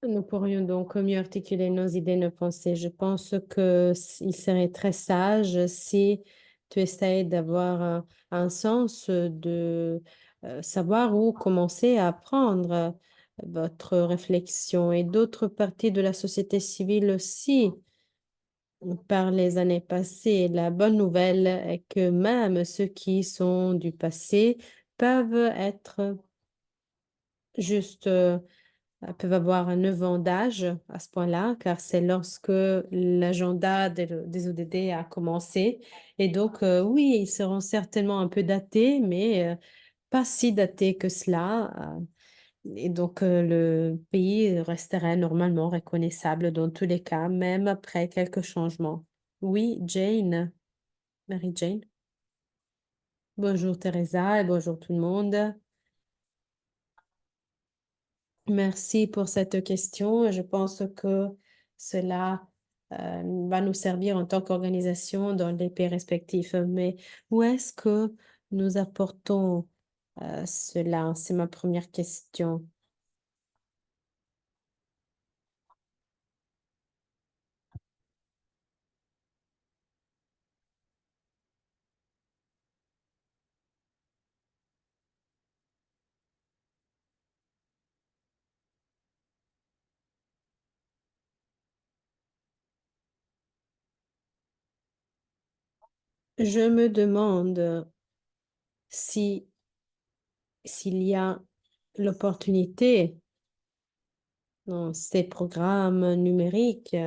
Nous pourrions donc mieux articuler nos idées, nos pensées. Je pense que il serait très sage si tu essayes d'avoir un sens de savoir où commencer à apprendre votre réflexion et d'autres parties de la société civile aussi par les années passées. La bonne nouvelle est que même ceux qui sont du passé peuvent être juste peuvent avoir 9 ans d'âge à ce point-là, car c'est lorsque l'agenda des ODD a commencé. Et donc, oui, ils seront certainement un peu datés, mais pas si datés que cela. Et donc, le pays resterait normalement reconnaissable dans tous les cas, même après quelques changements. Oui, Jane, Mary Jane. Bonjour Teresa et bonjour tout le monde. Merci pour cette question. Je pense que cela va nous servir en tant qu'organisation dans les pays respectifs. Mais où est-ce que nous apportons cela? C'est ma première question. Je me demande si s'il y a l'opportunité dans ces programmes numériques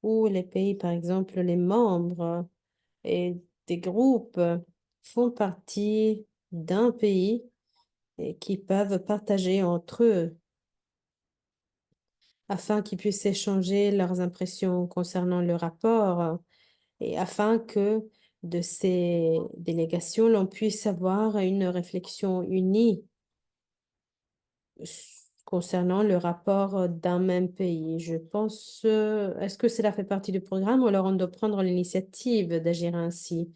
où les pays, par exemple, les membres et des groupes font partie d'un pays et qui peuvent partager entre eux afin qu'ils puissent échanger leurs impressions concernant le rapport et afin que de ces délégations, l'on puisse avoir une réflexion unie concernant le rapport d'un même pays. Je pense, est-ce que cela fait partie du programme ou alors on doit prendre l'initiative d'agir ainsi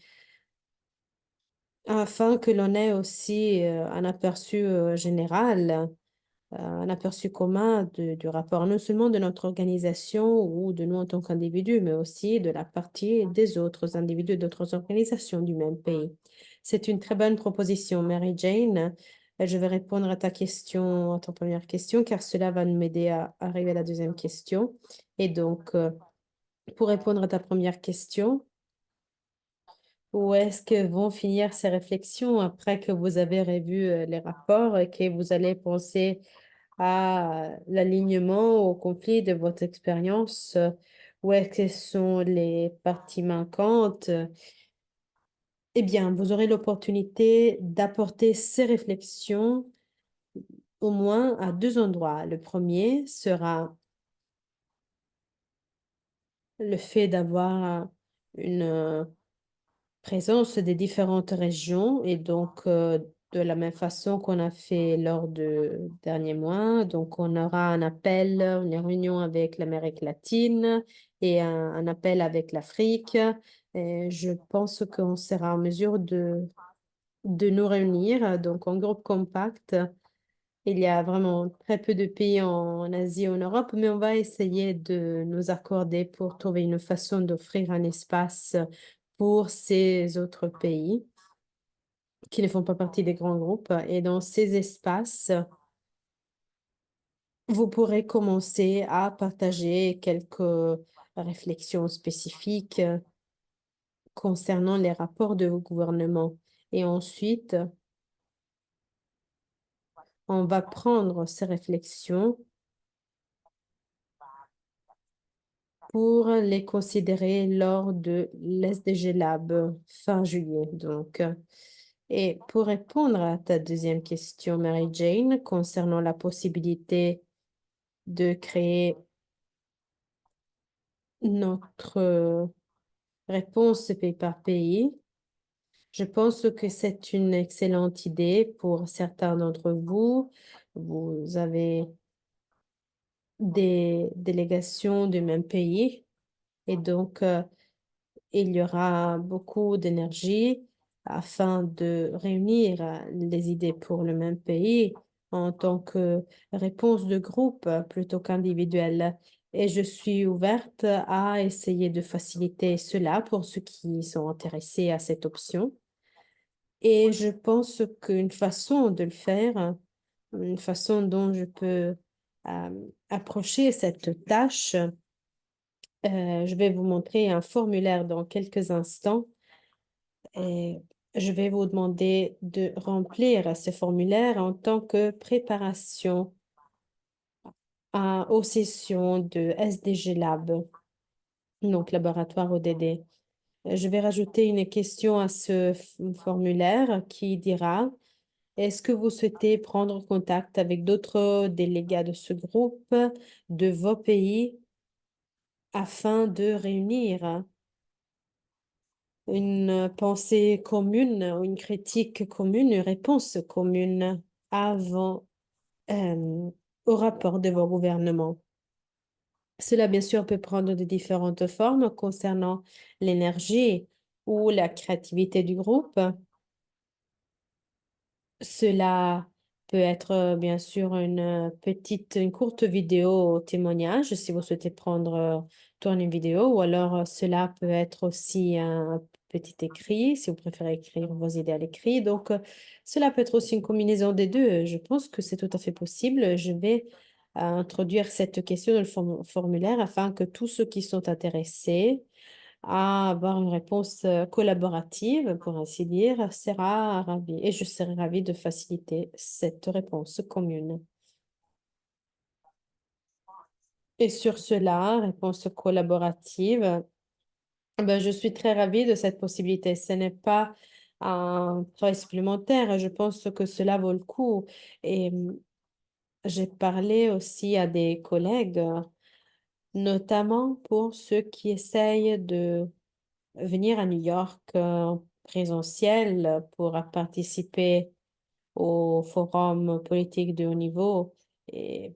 afin que l'on ait aussi un aperçu général, un aperçu commun du rapport, non seulement de notre organisation ou de nous en tant qu'individus, mais aussi de la partie des autres individus d'autres organisations du même pays. C'est une très bonne proposition, Mary Jane. Je vais répondre à ta question, à ta première question, car cela va nous m'aider à arriver à la deuxième question. Et donc, pour répondre à ta première question, où est-ce que vont finir ces réflexions après que vous avez revu les rapports et que vous allez penser à l'alignement, au conflit de votre expérience? Où est-ce que sont les parties manquantes? Eh bien, vous aurez l'opportunité d'apporter ces réflexions au moins à deux endroits. Le premier sera le fait d'avoir une présence des différentes régions et donc de la même façon qu'on a fait lors de derniers mois. Donc, on aura un appel, une réunion avec l'Amérique latine et un appel avec l'Afrique. Et je pense qu'on sera en mesure de nous réunir, donc en groupe compact. Il y a vraiment très peu de pays en Asie et en Europe, mais on va essayer de nous accorder pour trouver une façon d'offrir un espace pour ces autres pays qui ne font pas partie des grands groupes. Et dans ces espaces, vous pourrez commencer à partager quelques réflexions spécifiques concernant les rapports de vos gouvernements. Et ensuite, on va prendre ces réflexions pour les considérer lors de l'SDG Lab fin juillet. Donc, et pour répondre à ta deuxième question, Mary-Jane, concernant la possibilité de créer notre réponse pays par pays, je pense que c'est une excellente idée pour certains d'entre vous. Vous avez des délégations du même pays et donc il y aura beaucoup d'énergie afin de réunir les idées pour le même pays en tant que réponse de groupe plutôt qu'individuelle. Et je suis ouverte à essayer de faciliter cela pour ceux qui sont intéressés à cette option. Et je pense qu'une façon de le faire, une façon dont je peux approcher cette tâche, je vais vous montrer un formulaire dans quelques instants et je vais vous demander de remplir ce formulaire en tant que préparation aux sessions de SDG Lab, donc laboratoire ODD. Je vais rajouter une question à ce formulaire qui dira: est-ce que vous souhaitez prendre contact avec d'autres délégats de ce groupe de vos pays afin de réunir une pensée commune, ou une critique commune, une réponse commune avant au rapport de vos gouvernements? Cela, bien sûr, peut prendre de différentes formes concernant l'énergie ou la créativité du groupe. Cela peut être bien sûr une courte vidéo témoignage si vous souhaitez tourner une vidéo, ou alors cela peut être aussi un petit écrit si vous préférez écrire vos idées à l'écrit. Donc, cela peut être aussi une combinaison des deux. Je pense que c'est tout à fait possible. Je vais introduire cette question dans le formulaire afin que tous ceux qui sont intéressés à avoir une réponse collaborative, pour ainsi dire, sera ravi et je serai ravie de faciliter cette réponse commune. Et sur cela, réponse collaborative, ben, je suis très ravie de cette possibilité. Ce n'est pas un travail supplémentaire. Je pense que cela vaut le coup. Et j'ai parlé aussi à des collègues, notamment pour ceux qui essayent de venir à New York en présentiel pour participer au forum politique de haut niveau. Et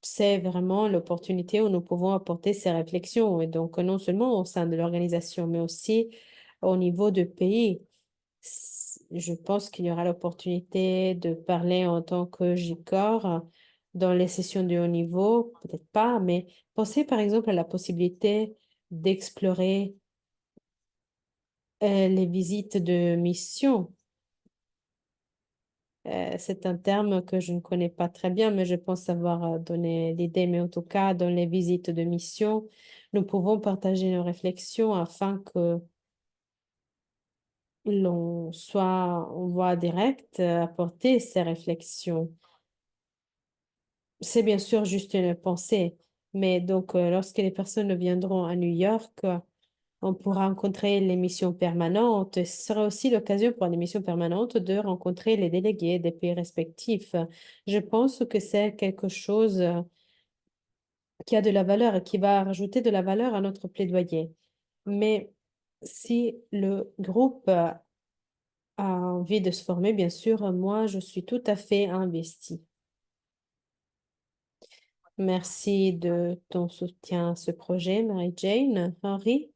c'est vraiment l'opportunité où nous pouvons apporter ces réflexions. Et donc, non seulement au sein de l'organisation, mais aussi au niveau de pays. Je pense qu'il y aura l'opportunité de parler en tant que JICOR dans les sessions de haut niveau, peut-être pas, mais pensez par exemple à la possibilité d'explorer les visites de mission. C'est un terme que je ne connais pas très bien, mais je pense avoir donné l'idée. Mais en tout cas, dans les visites de mission, nous pouvons partager nos réflexions afin que l'on soit en voie directe, apporter ces réflexions. C'est bien sûr juste une pensée, mais donc lorsque les personnes viendront à New York, On pourra rencontrer les missions permanentes. Ce sera aussi l'occasion pour les missions permanentes de rencontrer les délégués des pays respectifs. Je pense que c'est quelque chose qui a de la valeur et qui va rajouter de la valeur à notre plaidoyer. Mais si le groupe a envie de se former, bien sûr, moi, je suis tout à fait investie. Merci de ton soutien à ce projet, Mary-Jane. Henri?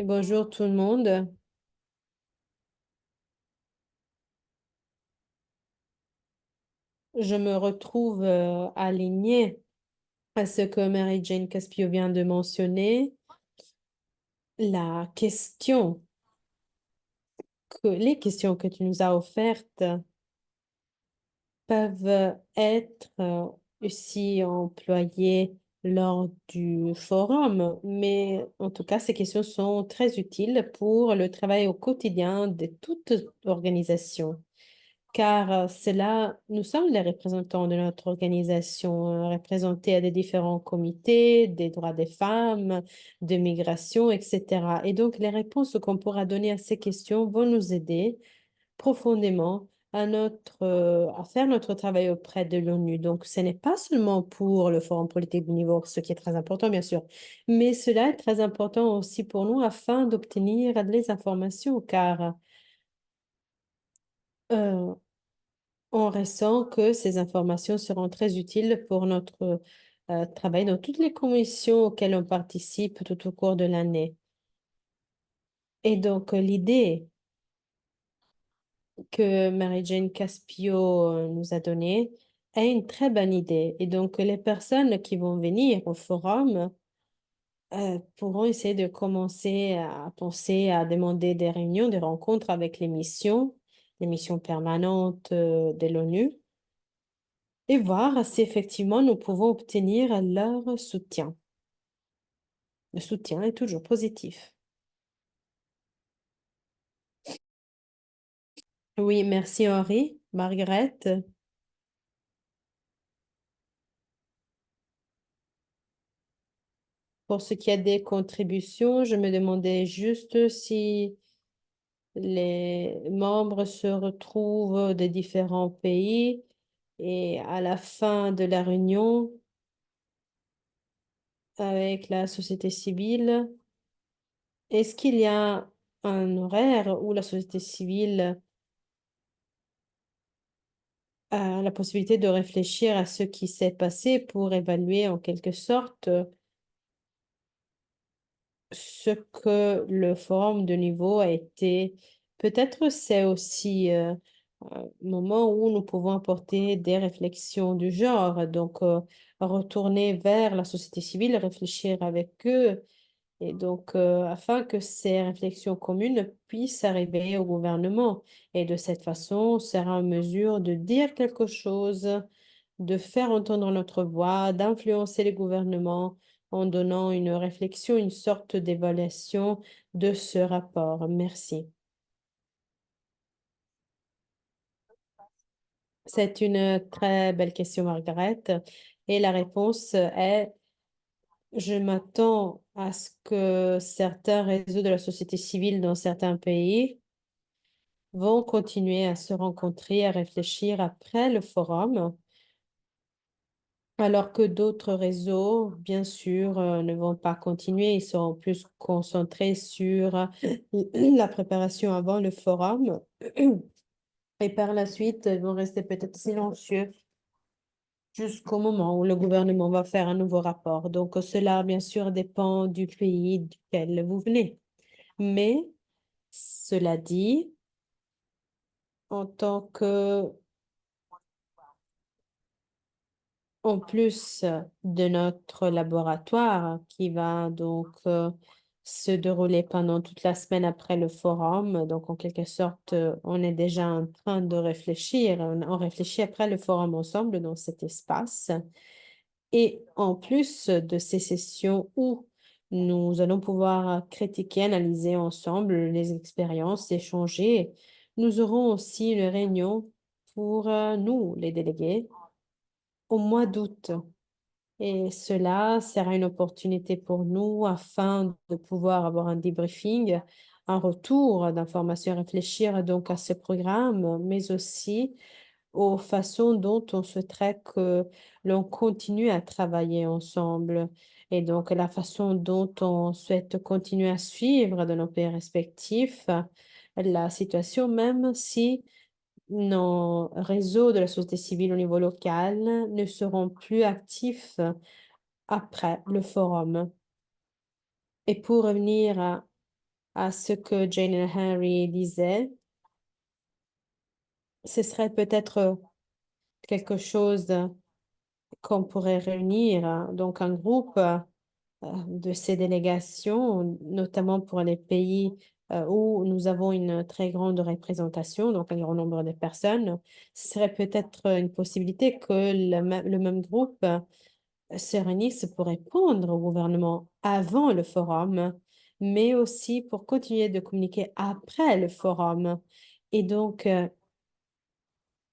Et bonjour tout le monde. Je me retrouve alignée à ce que Mary-Jane Caspio vient de mentionner. Les questions que tu nous as offertes peuvent être aussi employées lors du forum, mais en tout cas, ces questions sont très utiles pour le travail au quotidien de toute organisation, car nous sommes les représentants de notre organisation, représentés à des différents comités, des droits des femmes, de migration, etc. Et donc, les réponses qu'on pourra donner à ces questions vont nous aider profondément à faire notre travail auprès de l'ONU. Donc, ce n'est pas seulement pour le Forum politique de niveau, ce qui est très important, bien sûr, mais cela est très important aussi pour nous afin d'obtenir les informations, car euh, on ressent que ces informations seront très utiles pour notre travail dans toutes les commissions auxquelles on participe tout au cours de l'année. Et donc, l'idée que Mary-Jane Caspio nous a donnée est une très bonne idée. Et donc, les personnes qui vont venir au forum pourront essayer de commencer à penser à demander des réunions, des rencontres avec les missions permanentes de l'ONU, et voir si effectivement nous pouvons obtenir leur soutien. Le soutien est toujours positif. Oui, merci Henri. Margaret, pour ce qui est des contributions, je me demandais juste si les membres se retrouvent des différents pays et à la fin de la réunion avec la société civile, est-ce qu'il y a un horaire où la société civile a la possibilité de réfléchir à ce qui s'est passé pour évaluer en quelque sorte ce que le forum de niveau a été? Peut-être c'est aussi un moment où nous pouvons apporter des réflexions du genre, donc retourner vers la société civile, réfléchir avec eux, et donc afin que ces réflexions communes puissent arriver au gouvernement. Et de cette façon, on sera en mesure de dire quelque chose, de faire entendre notre voix, d'influencer les gouvernements en donnant une réflexion, une sorte d'évaluation de ce rapport. Merci. C'est une très belle question, Margaret. Et la réponse est, je m'attends à ce que certains réseaux de la société civile dans certains pays vont continuer à se rencontrer, à réfléchir après le forum, alors que d'autres réseaux, bien sûr, ne vont pas continuer. Ils seront plus concentrés sur la préparation avant le forum. Et par la suite, ils vont rester peut-être silencieux jusqu'au moment où le gouvernement va faire un nouveau rapport. Donc, cela, bien sûr, dépend du pays duquel vous venez. Mais, cela dit, en tant que en plus de notre laboratoire qui va donc se dérouler pendant toute la semaine après le forum. Donc, en quelque sorte, on est déjà en train de réfléchir. On réfléchit après le forum ensemble dans cet espace. Et en plus de ces sessions où nous allons pouvoir critiquer, analyser ensemble les expériences, échanger, nous aurons aussi une réunion pour nous, les délégués, au mois d'août. Et cela sera une opportunité pour nous afin de pouvoir avoir un débriefing, un retour d'informations, réfléchir donc à ce programme, mais aussi aux façons dont on souhaiterait que l'on continue à travailler ensemble et donc la façon dont on souhaite continuer à suivre dans nos pays respectifs la situation, même si nos réseaux de la société civile au niveau local ne seront plus actifs après le forum. Et pour revenir à ce que Jane et Henry disaient, ce serait peut-être quelque chose qu'on pourrait réunir, donc un groupe de ces délégations, notamment pour les pays où nous avons une très grande représentation, donc un grand nombre de personnes. Ce serait peut-être une possibilité que le même groupe se réunissent pour répondre au gouvernement avant le forum, mais aussi pour continuer de communiquer après le forum. Et donc,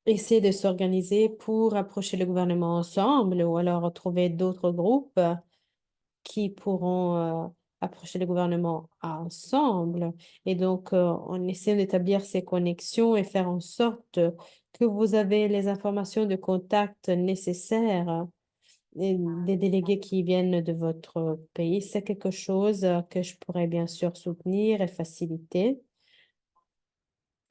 essayer de s'organiser pour approcher le gouvernement ensemble ou alors trouver d'autres groupes qui pourront approcher le gouvernement ensemble. Et donc, on essaie d'établir ces connexions et faire en sorte que vous avez les informations de contact nécessaires et des délégués qui viennent de votre pays. C'est quelque chose que je pourrais bien sûr soutenir et faciliter.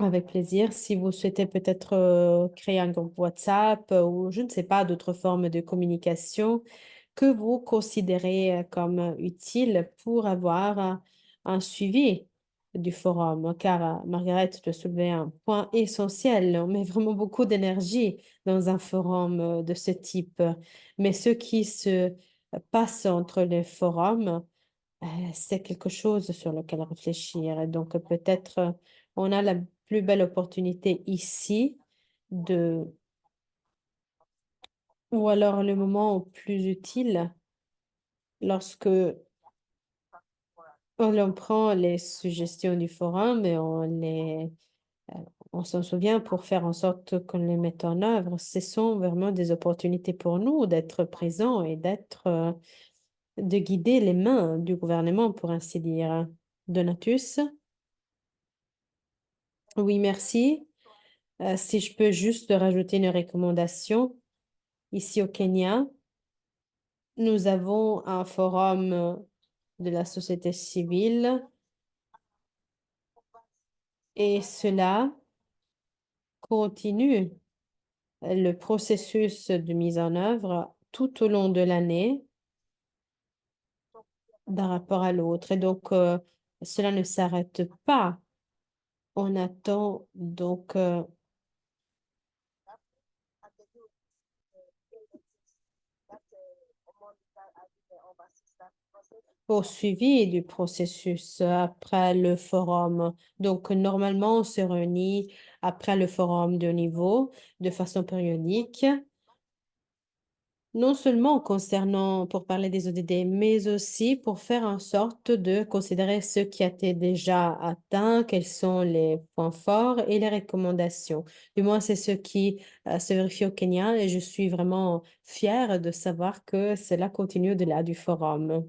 Avec plaisir. Si vous souhaitez peut-être créer un groupe WhatsApp ou je ne sais pas, d'autres formes de communication que vous considérez comme utile pour avoir un suivi du forum. Car Margaret, tu as soulevé un point essentiel. On met vraiment beaucoup d'énergie dans un forum de ce type. Mais ce qui se passe entre les forums, c'est quelque chose sur lequel réfléchir. Et donc, peut-être, on a la plus belle opportunité ici de, ou alors le moment plus utile lorsque on prend les suggestions du forum et euh, on s'en souvient pour faire en sorte qu'on les mette en œuvre. Ce sont vraiment des opportunités pour nous d'être présents et de guider les mains du gouvernement, pour ainsi dire. Donatus? Oui, merci. Si je peux juste rajouter une recommandation, ici au Kenya, nous avons un forum de la société civile et cela continue le processus de mise en œuvre tout au long de l'année d'un rapport à l'autre. Et donc, cela ne s'arrête pas. On attend donc poursuivi du processus après le forum. Donc, normalement, on se réunit après le forum de niveau de façon périodique, non seulement concernant, pour parler des ODD, mais aussi pour faire en sorte de considérer ce qui a été déjà atteint, quels sont les points forts et les recommandations. Du moins, c'est ce qui se vérifie au Kenya et je suis vraiment fière de savoir que cela continue au-delà du forum.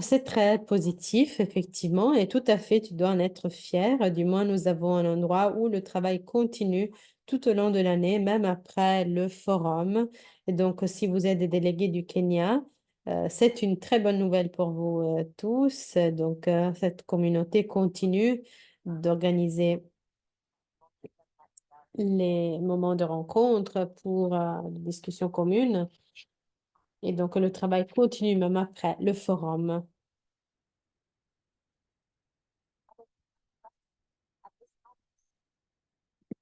C'est très positif, effectivement, et tout à fait, tu dois en être fier. Du moins, nous avons un endroit où le travail continue tout au long de l'année, même après le forum. Et donc, si vous êtes des délégués du Kenya, c'est une très bonne nouvelle pour vous tous. Donc, cette communauté continue d'organiser les moments de rencontre pour des discussions communes. Et donc, le travail continue même après le forum.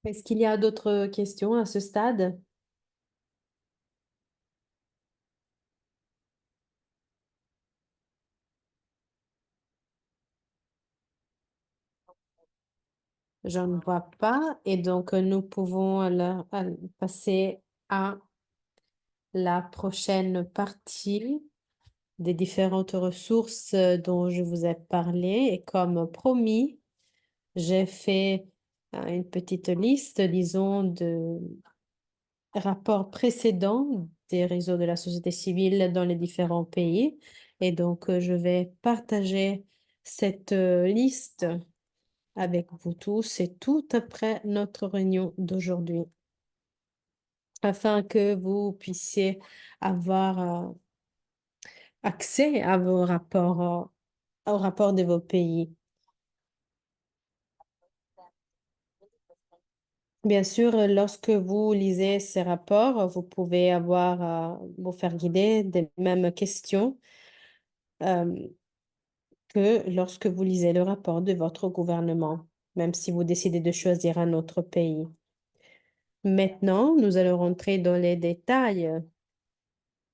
Est-ce qu'il y a d'autres questions à ce stade? Je ne vois pas. Et donc, nous pouvons passer à la prochaine partie des différentes ressources dont je vous ai parlé. Et comme promis, j'ai fait une petite liste, disons, de rapports précédents des réseaux de la société civile dans les différents pays. Et donc, je vais partager cette liste avec vous tous et tout après notre réunion d'aujourd'hui, afin que vous puissiez avoir accès à vos rapports, aux rapports de vos pays. Bien sûr, lorsque vous lisez ces rapports, vous pouvez vous faire guider des mêmes questions euh, que lorsque vous lisez le rapport de votre gouvernement, même si vous décidez de choisir un autre pays. Maintenant, nous allons rentrer dans les détails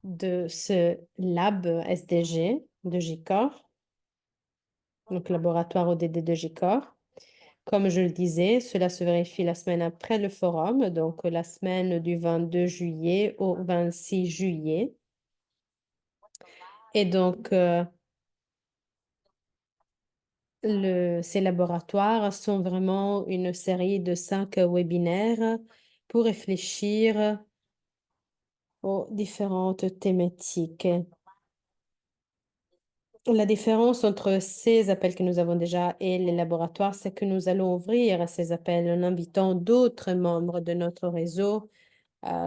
de ce lab SDG de JICOR, donc laboratoire ODD de JICOR. Comme je le disais, cela se vérifie la semaine après le forum, donc la semaine du 22 juillet au 26 juillet. Et donc, ces laboratoires sont vraiment une série de 5 webinaires pour réfléchir aux différentes thématiques. La différence entre ces appels que nous avons déjà et les laboratoires, c'est que nous allons ouvrir ces appels en invitant d'autres membres de notre réseau,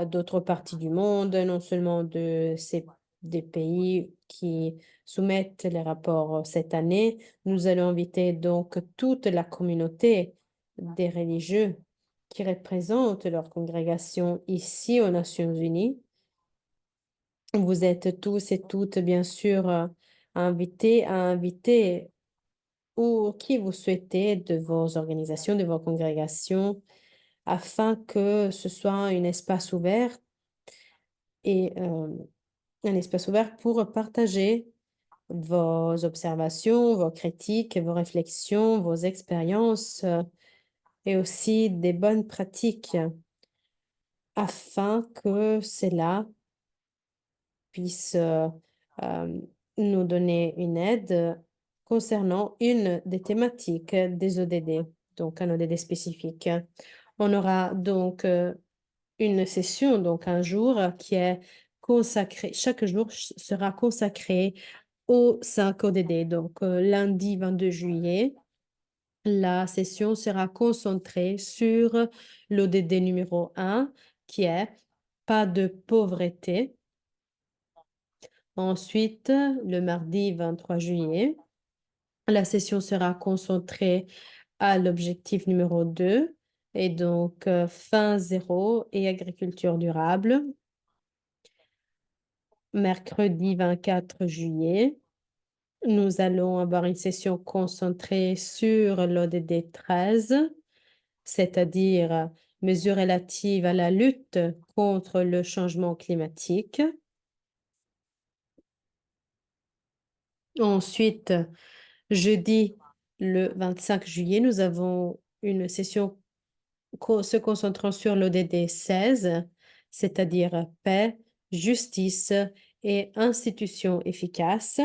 d'autres parties du monde, non seulement des pays qui soumettent les rapports cette année. Nous allons inviter donc toute la communauté des religieux qui représentent leur congrégation ici aux Nations Unies. Vous êtes tous et toutes, bien sûr, invités à inviter ou qui vous souhaitez de vos organisations, de vos congrégations, afin que ce soit un espace ouvert et un espace ouvert pour partager vos observations, vos critiques, vos réflexions, vos expériences et aussi des bonnes pratiques afin que cela puisse euh, nous donner une aide concernant une des thématiques des ODD, donc un ODD spécifique. On aura donc une session, donc un jour qui est consacré, chaque jour sera consacré aux 5 ODD. Donc lundi 22 juillet, la session sera concentrée sur l'ODD numéro 1 qui est pas de pauvreté. Ensuite, le mardi 23 juillet, la session sera concentrée à l'objectif numéro 2 et donc faim zéro et agriculture durable. Mercredi 24 juillet, nous allons avoir une session concentrée sur l'ODD 13, c'est-à-dire mesures relatives à la lutte contre le changement climatique. Ensuite, jeudi, le 25 juillet, nous avons une session se concentrant sur l'ODD 16, c'est-à-dire paix, justice et institutions efficaces.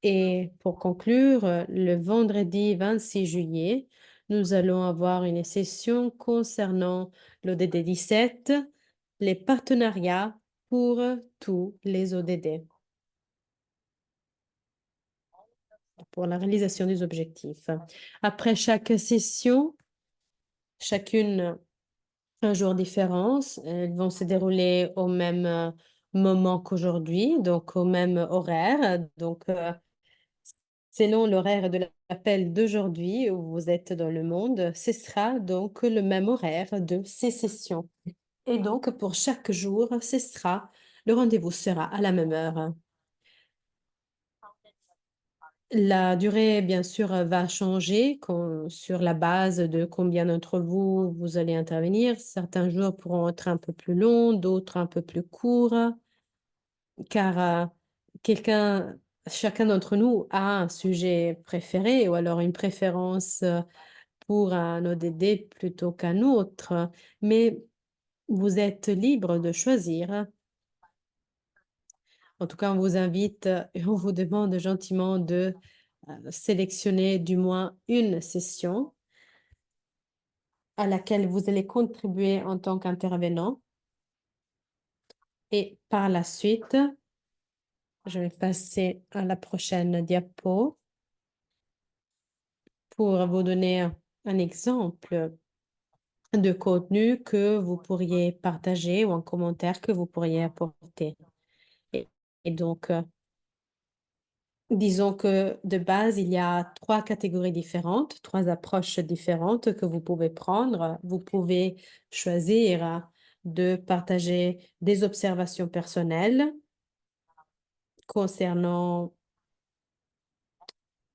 Et pour conclure, le vendredi 26 juillet, nous allons avoir une session concernant l'ODD 17, les partenariats pour tous les ODD, pour la réalisation des objectifs. Après chaque session, chacune un jour différent, elles vont se dérouler au même moment qu'aujourd'hui, donc au même horaire. Donc, selon l'horaire de l'appel d'aujourd'hui où vous êtes dans le monde, ce sera donc le même horaire de ces sessions. Et donc, pour chaque jour, le rendez-vous sera à la même heure. La durée, bien sûr, va changer sur la base de combien d'entre vous allez intervenir. Certains jours pourront être un peu plus longs, d'autres un peu plus courts, car chacun d'entre nous a un sujet préféré ou alors une préférence pour un ODD plutôt qu'un autre. Mais vous êtes libre de choisir. En tout cas, on vous invite et on vous demande gentiment de sélectionner du moins une session à laquelle vous allez contribuer en tant qu'intervenant. Et par la suite, je vais passer à la prochaine diapo pour vous donner un exemple de contenu que vous pourriez partager ou un commentaire que vous pourriez apporter. Et, et donc, disons que de base, il y a trois catégories différentes, trois approches différentes que vous pouvez prendre. Vous pouvez choisir de partager des observations personnelles concernant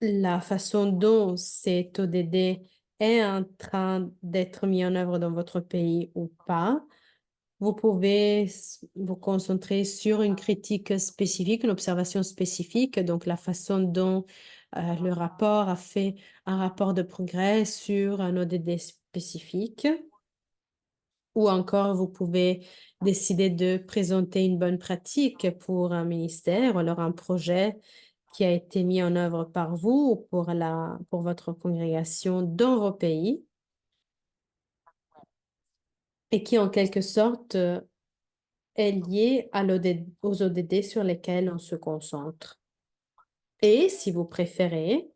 la façon dont cet ODD est en train d'être mis en œuvre dans votre pays ou pas. Vous pouvez vous concentrer sur une critique spécifique, une observation spécifique, donc la façon dont le rapport a fait un rapport de progrès sur un ODD spécifique. Ou encore, vous pouvez décider de présenter une bonne pratique pour un ministère ou alors un projet qui a été mis en œuvre par vous ou pour votre congrégation dans vos pays et qui, en quelque sorte, est lié aux ODD sur lesquels on se concentre. Et si vous préférez,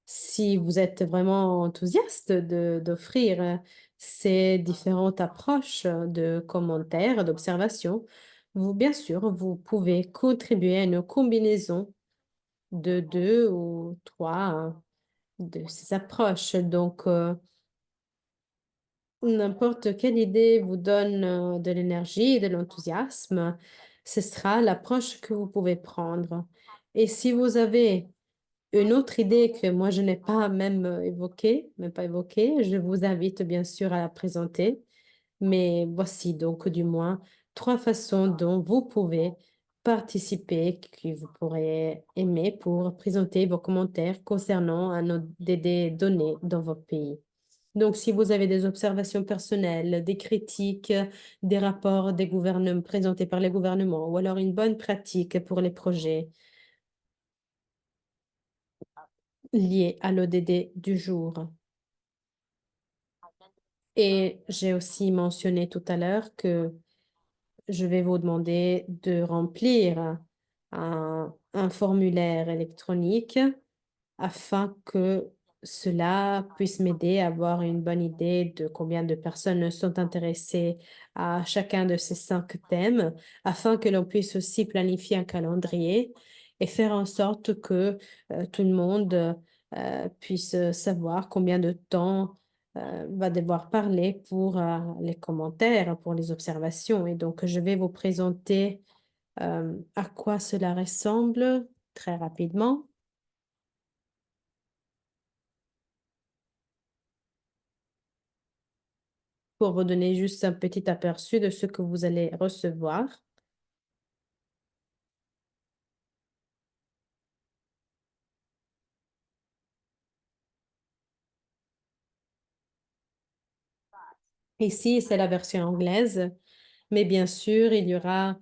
si vous êtes vraiment enthousiaste d'offrir ces différentes approches de commentaires, d'observations, bien sûr, vous pouvez contribuer à une combinaison de deux ou trois de ces approches. Donc, n'importe quelle idée vous donne de l'énergie et de l'enthousiasme, ce sera l'approche que vous pouvez prendre. Et si vous avez une autre idée que moi je n'ai pas même même pas évoquée, je vous invite bien sûr à la présenter. Mais voici donc du moins trois façons dont vous pouvez participer, que vous pourrez aimer pour présenter vos commentaires concernant des données dans votre pays. Donc, si vous avez des observations personnelles, des critiques, des rapports des gouvernements présentés par les gouvernements, ou alors une bonne pratique pour les projets liés à l'ODD du jour. Et j'ai aussi mentionné tout à l'heure que je vais vous demander de remplir un formulaire électronique afin que cela puisse m'aider à avoir une bonne idée de combien de personnes sont intéressées à chacun de ces 5 thèmes, afin que l'on puisse aussi planifier un calendrier et faire en sorte que tout le monde puisse savoir combien de temps va devoir parler pour les commentaires, pour les observations. Et donc, je vais vous présenter à quoi cela ressemble très rapidement. Pour vous donner juste un petit aperçu de ce que vous allez recevoir. Ici, c'est la version anglaise, mais bien sûr, il y aura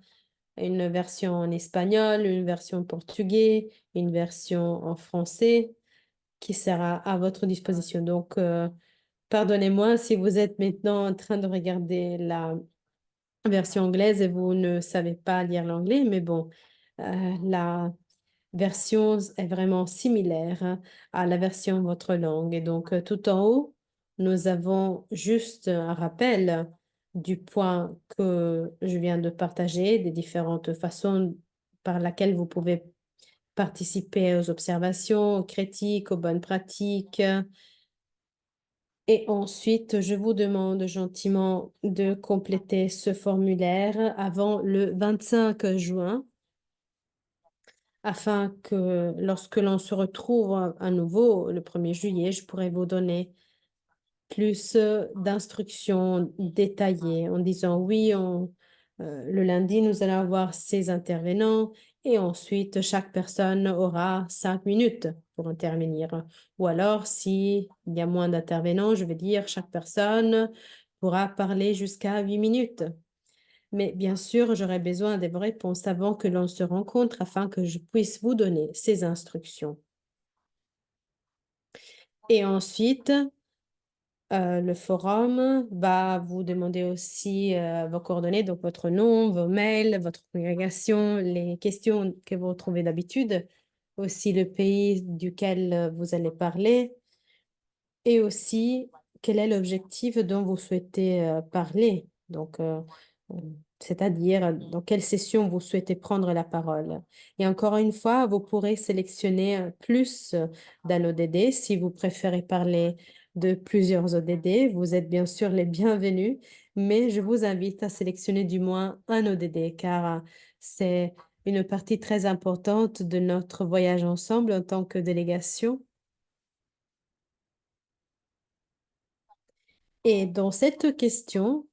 une version en espagnol, une version en portugais, une version en français qui sera à votre disposition. Donc, pardonnez-moi si vous êtes maintenant en train de regarder la version anglaise et vous ne savez pas lire l'anglais, mais bon, la version est vraiment similaire à la version de votre langue. Et donc, tout en haut, nous avons juste un rappel du point que je viens de partager, des différentes façons par lesquelles vous pouvez participer aux observations, aux critiques, aux bonnes pratiques. Et ensuite, je vous demande gentiment de compléter ce formulaire avant le 25 juin afin que lorsque l'on se retrouve à nouveau le 1er juillet, je pourrai vous donner plus d'instructions détaillées en disant oui, le lundi, nous allons avoir ces intervenants et ensuite chaque personne aura 5 minutes pour intervenir. Ou alors, s'il y a moins d'intervenants, je vais dire chaque personne pourra parler jusqu'à 8 minutes. Mais bien sûr, j'aurai besoin de vos réponses avant que l'on se rencontre afin que je puisse vous donner ces instructions. Et ensuite, Le forum va vous demander aussi vos coordonnées, donc votre nom, vos mails, votre congrégation, les questions que vous retrouvez d'habitude, aussi le pays duquel vous allez parler et aussi quel est l'objectif dont vous souhaitez parler. Donc, euh, c'est-à-dire dans quelle session vous souhaitez prendre la parole. Et encore une fois, vous pourrez sélectionner plus d'un ODD. Si vous préférez parler de plusieurs ODD, vous êtes bien sûr les bienvenus, mais je vous invite à sélectionner du moins un ODD car c'est une partie très importante de notre voyage ensemble en tant que délégation. Et dans cette question,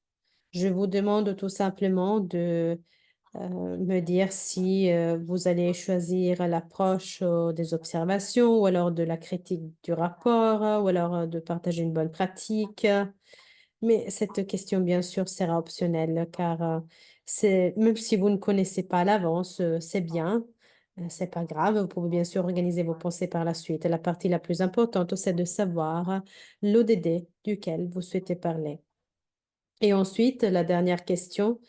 je vous demande tout simplement de me dire si vous allez choisir l'approche des observations ou alors de la critique du rapport ou alors de partager une bonne pratique. Mais cette question, bien sûr, sera optionnelle car même si vous ne connaissez pas à l'avance, c'est bien. C'est pas grave, vous pouvez bien sûr organiser vos pensées par la suite. La partie la plus importante, c'est de savoir l'ODD duquel vous souhaitez parler. Et ensuite, la dernière question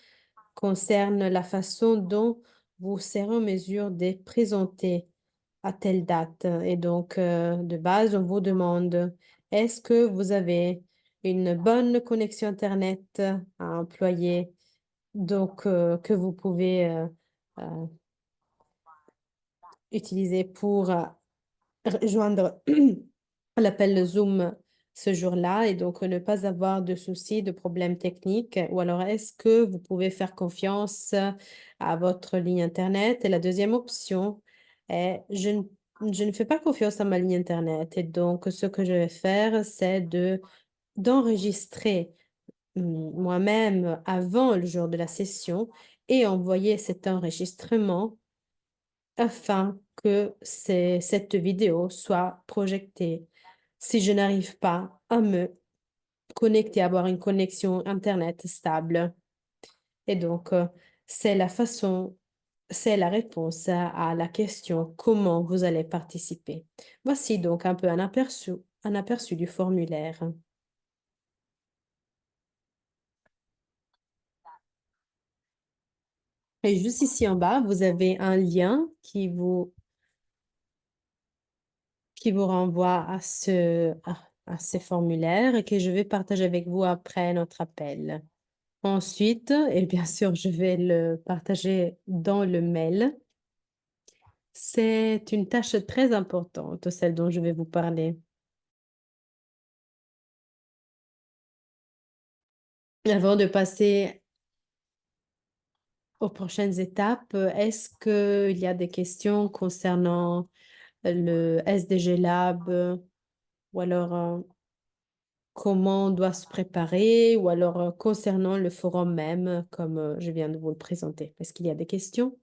concerne la façon dont vous serez en mesure de présenter à telle date. Et donc, de base, on vous demande, est-ce que vous avez une bonne connexion Internet à employer, donc que vous pouvez euh, utiliser pour rejoindre l'appel Zoom ce jour-là et donc ne pas avoir de soucis, de problèmes techniques? Ou alors est-ce que vous pouvez faire confiance à votre ligne Internet? Et la deuxième option est je ne fais pas confiance à ma ligne Internet et donc ce que je vais faire, c'est d'enregistrer moi-même avant le jour de la session et envoyer cet enregistrement afin que cette vidéo soit projetée. Si je n'arrive pas à me connecter, à avoir une connexion Internet stable. Et donc, c'est la façon, c'est la réponse à la question comment vous allez participer. Voici donc un peu un aperçu du formulaire. Et juste ici en bas, vous avez un lien qui vous renvoie à ce formulaire et que je vais partager avec vous après notre appel. Ensuite, et bien sûr, je vais le partager dans le mail. C'est une tâche très importante, celle dont je vais vous parler. Avant de passer aux prochaines étapes, est-ce qu'il y a des questions concernant le SDG Lab ou alors comment on doit se préparer ou alors concernant le forum même, comme je viens de vous le présenter? Est-ce qu'il y a des questions?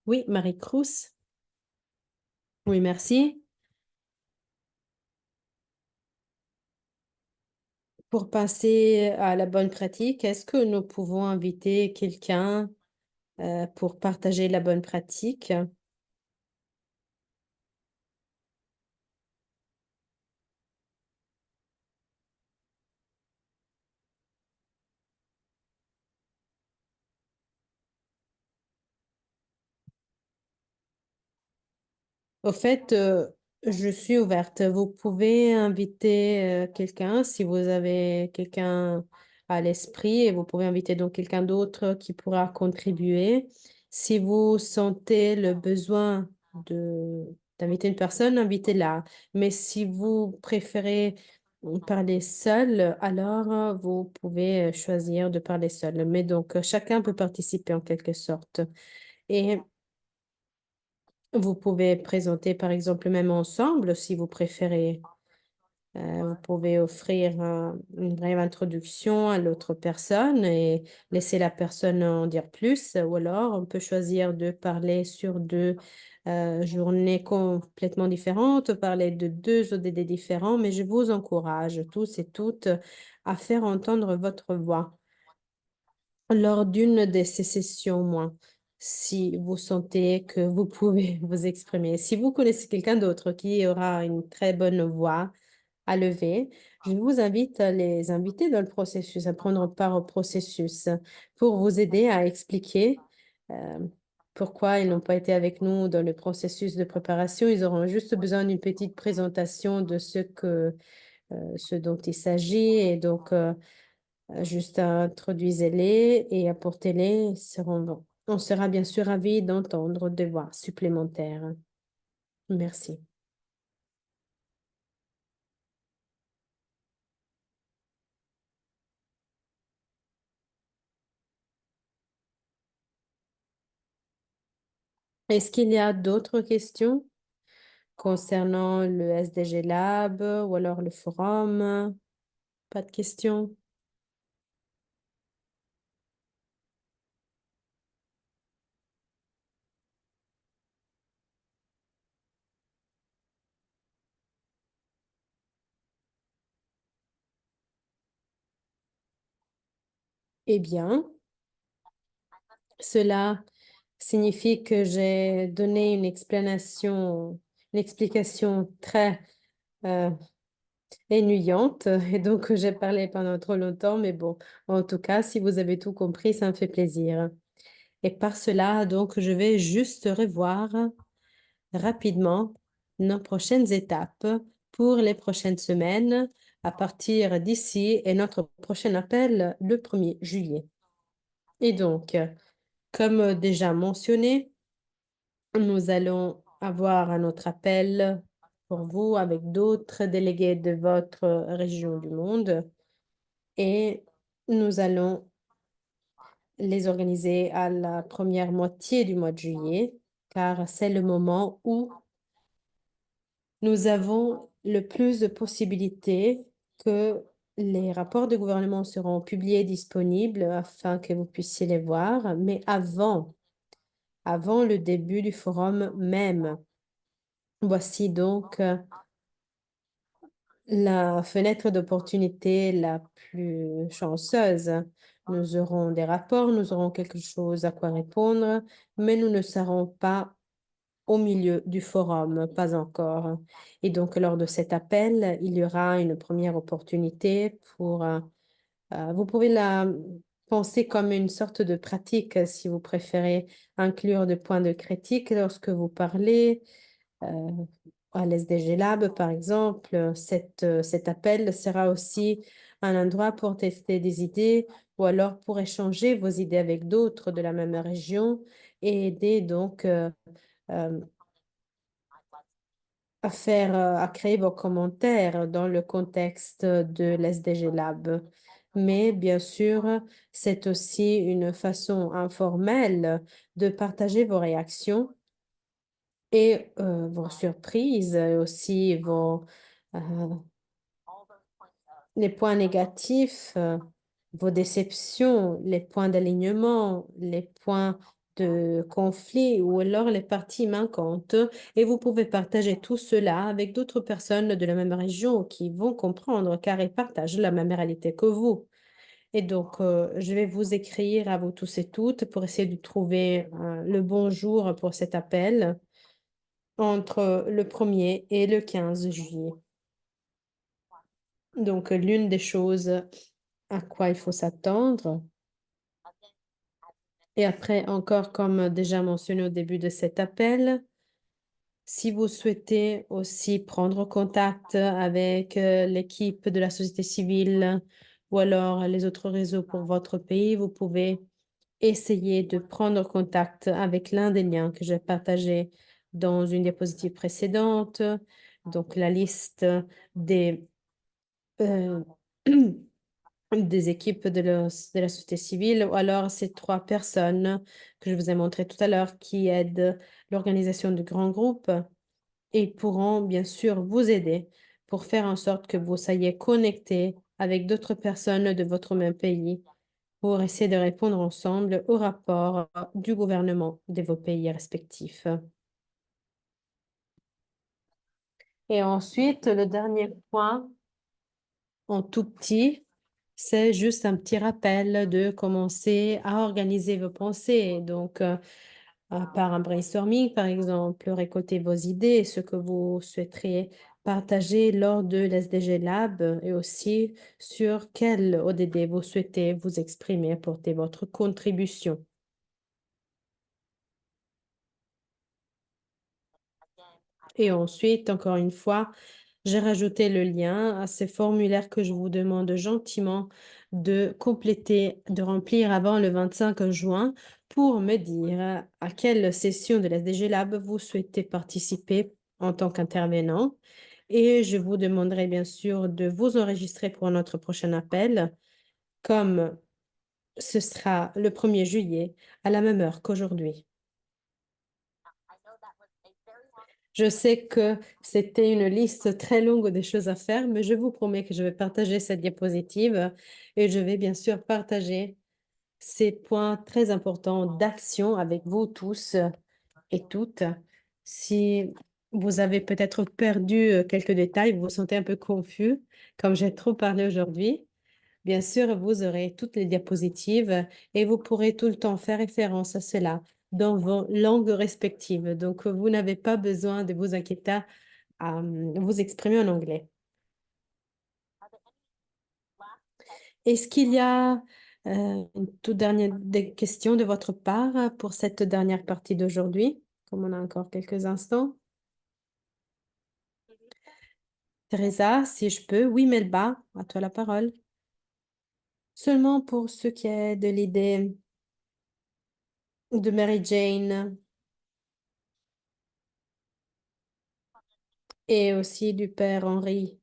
Oui, Marie-Crous. Oui, merci. Pour passer à la bonne pratique, est-ce que nous pouvons inviter quelqu'un pour partager la bonne pratique? Au fait, je suis ouverte. Vous pouvez inviter quelqu'un si vous avez quelqu'un à l'esprit et vous pouvez inviter donc quelqu'un d'autre qui pourra contribuer. Si vous sentez le besoin d'inviter une personne, invitez-la. Mais si vous préférez parler seul, alors vous pouvez choisir de parler seul. Mais donc, chacun peut participer en quelque sorte. Et vous pouvez présenter, par exemple, même ensemble, si vous préférez. Vous pouvez offrir une brève introduction à l'autre personne et laisser la personne en dire plus. Ou alors, on peut choisir de parler sur deux journées complètement différentes, parler de deux ODD différents, mais je vous encourage tous et toutes à faire entendre votre voix lors d'une de ces sessions, au moins. si vous sentez que vous pouvez vous exprimer. Si vous connaissez quelqu'un d'autre qui aura une très bonne voix à lever, je vous invite à les inviter dans le processus, à prendre part au processus pour vous aider à expliquer euh, pourquoi ils n'ont pas été avec nous dans le processus de préparation. Ils auront juste besoin d'une petite présentation de ce dont il s'agit et donc juste introduisez-les et apportez-les, ils seront bons. On sera bien sûr ravis d'entendre des voix supplémentaires. Merci. Est-ce qu'il y a d'autres questions concernant le SDG Lab ou alors le forum? Pas de questions? Eh bien, cela signifie que j'ai donné une explication très euh, ennuyante et donc j'ai parlé pendant trop longtemps, mais bon, en tout cas, si vous avez tout compris, ça me fait plaisir. Et par cela, donc, je vais juste revoir rapidement nos prochaines étapes pour les prochaines semaines à partir d'ici et notre prochain appel le 1er juillet. Et donc, comme déjà mentionné, nous allons avoir un autre appel pour vous avec d'autres délégués de votre région du monde et nous allons les organiser à la première moitié du mois de juillet, car c'est le moment où nous avons le plus de possibilités que les rapports de gouvernement seront publiés, disponibles afin que vous puissiez les voir, mais avant le début du forum même. Voici donc la fenêtre d'opportunité la plus chanceuse. Nous aurons des rapports, nous aurons quelque chose à quoi répondre, mais nous ne serons pas au milieu du forum, pas encore. Et donc, lors de cet appel, il y aura une première opportunité pour, vous pouvez la penser comme une sorte de pratique, si vous préférez inclure des points de critique lorsque vous parlez. euh, à l'SDG Lab, par exemple, cet appel sera aussi un endroit pour tester des idées ou alors pour échanger vos idées avec d'autres de la même région et aider donc euh, à créer vos commentaires dans le contexte de l'SDG Lab. Mais bien sûr, c'est aussi une façon informelle de partager vos réactions et vos surprises, et aussi euh, les points négatifs, vos déceptions, les points d'alignement, les points de conflit ou alors les parties manquantes. Et vous pouvez partager tout cela avec d'autres personnes de la même région qui vont comprendre car ils partagent la même réalité que vous. Et donc, je vais vous écrire à vous tous et toutes pour essayer de trouver le bon jour pour cet appel entre le 1er et le 15 juillet. Donc, l'une des choses à quoi il faut s'attendre, et après, encore comme déjà mentionné au début de cet appel, si vous souhaitez aussi prendre contact avec l'équipe de la société civile ou alors les autres réseaux pour votre pays, vous pouvez essayer de prendre contact avec l'un des liens que j'ai partagé dans une diapositive précédente, donc la liste des euh, des équipes de la société civile, ou alors ces trois personnes que je vous ai montrées tout à l'heure qui aident l'organisation de grands groupes et pourront bien sûr vous aider pour faire en sorte que vous soyez connectés avec d'autres personnes de votre même pays pour essayer de répondre ensemble aux rapports du gouvernement de vos pays respectifs. Et ensuite, le dernier point, en tout petit, C'est juste un petit rappel de commencer à organiser vos pensées. Donc, par un brainstorming, par exemple, récolter vos idées, ce que vous souhaiteriez partager lors de l'SDG Lab et aussi sur quel ODD vous souhaitez vous exprimer, apporter votre contribution. Et ensuite, encore une fois, j'ai rajouté le lien à ces formulaires que je vous demande gentiment de compléter, de remplir avant le 25 juin pour me dire à quelle session de la SDG Lab vous souhaitez participer en tant qu'intervenant. Et je vous demanderai bien sûr de vous enregistrer pour notre prochain appel, comme ce sera le 1er juillet à la même heure qu'aujourd'hui. Je sais que c'était une liste très longue des choses à faire, mais je vous promets que je vais partager cette diapositive et je vais bien sûr partager ces points très importants d'action avec vous tous et toutes. Si vous avez peut-être perdu quelques détails, vous vous sentez un peu confus, comme j'ai trop parlé aujourd'hui, bien sûr, vous aurez toutes les diapositives et vous pourrez tout le temps faire référence à cela dans vos langues respectives. Donc, vous n'avez pas besoin de vous inquiéter à vous exprimer en anglais. Est-ce qu'il y a une toute dernière des questions de votre part pour cette dernière partie d'aujourd'hui, comme on a encore quelques instants? Teresa, si je peux. Oui, Melba, à toi la parole. Seulement pour ce qui est de l'idée de Mary Jane et aussi du père Henri,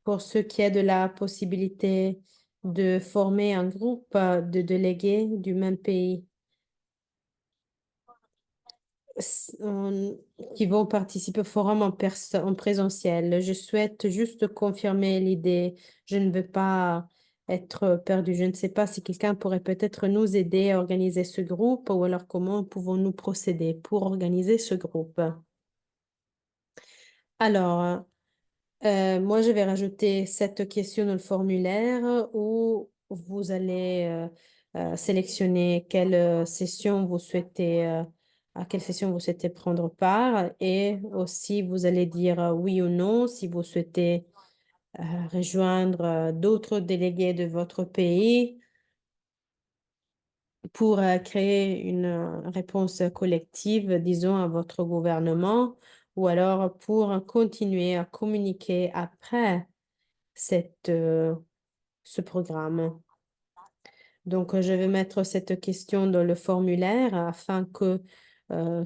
pour ce qui est de la possibilité de former un groupe de délégués du même pays qui vont participer au forum en présentiel. Je souhaite juste confirmer l'idée. Je ne veux pas être perdue. Je ne sais pas si quelqu'un pourrait peut-être nous aider à organiser ce groupe ou alors comment pouvons-nous procéder pour organiser ce groupe. Alors, moi, je vais rajouter cette question dans le formulaire où vous allez sélectionner quelle session vous souhaitez, à quelle session vous souhaitez prendre part et aussi vous allez dire oui ou non si vous souhaitez rejoindre d'autres délégués de votre pays pour créer une réponse collective, disons, à votre gouvernement ou alors pour continuer à communiquer après ce programme. Donc, je vais mettre cette question dans le formulaire afin que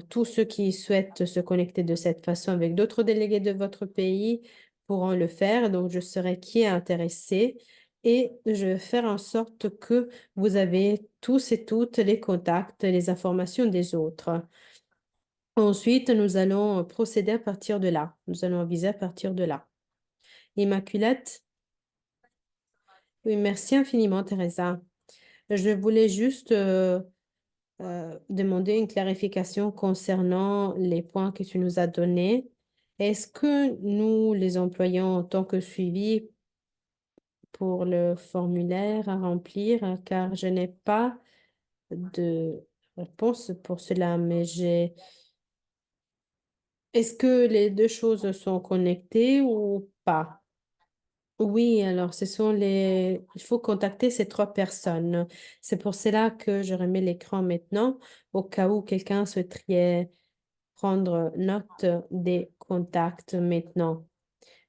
tous ceux qui souhaitent se connecter de cette façon avec d'autres délégués de votre pays pourront le faire. Donc, je serai qui est intéressé et je vais faire en sorte que vous avez tous et toutes les contacts, les informations des autres. Ensuite, nous allons procéder à partir de là. Nous allons aviser à partir de là. Immaculate? Oui, merci infiniment, Teresa. Je voulais juste demander une clarification concernant les points que tu nous as donnés. Est-ce que nous les employons en tant que suivi pour le formulaire à remplir, car je n'ai pas de réponse pour cela, mais j'ai... Est-ce que les deux choses sont connectées ou pas? Oui, alors ce sont les... Il faut contacter ces trois personnes. C'est pour cela que je remets l'écran maintenant, au cas où quelqu'un souhaiterait prendre note des contacts maintenant.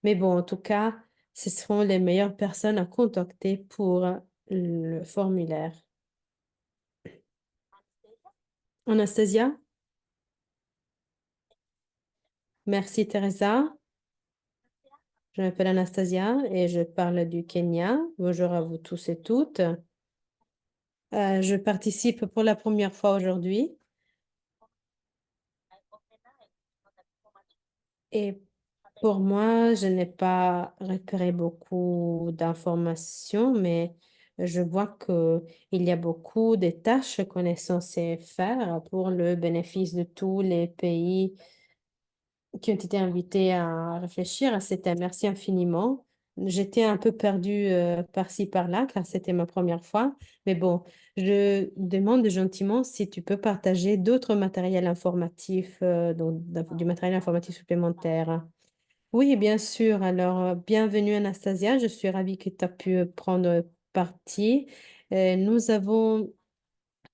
Mais bon, en tout cas, ce seront les meilleures personnes à contacter pour le formulaire. Anastasia? Merci, Teresa. Je m'appelle Anastasia et je parle du Kenya. Bonjour à vous tous et toutes. Je participe pour la première fois aujourd'hui. Et pour moi, je n'ai pas repéré beaucoup d'informations, mais je vois que il y a beaucoup de tâches qu'on est censé faire pour le bénéfice de tous les pays qui ont été invités à réfléchir à ces thèmes. Merci infiniment. J'étais un peu perdue par-ci, par-là, car c'était ma première fois. Mais bon, je demande gentiment si tu peux partager d'autres matériels informatifs, donc du matériel informatif supplémentaire. Oui, bien sûr. Alors, bienvenue Anastasia. Je suis ravie que tu as pu prendre partie. Nous avons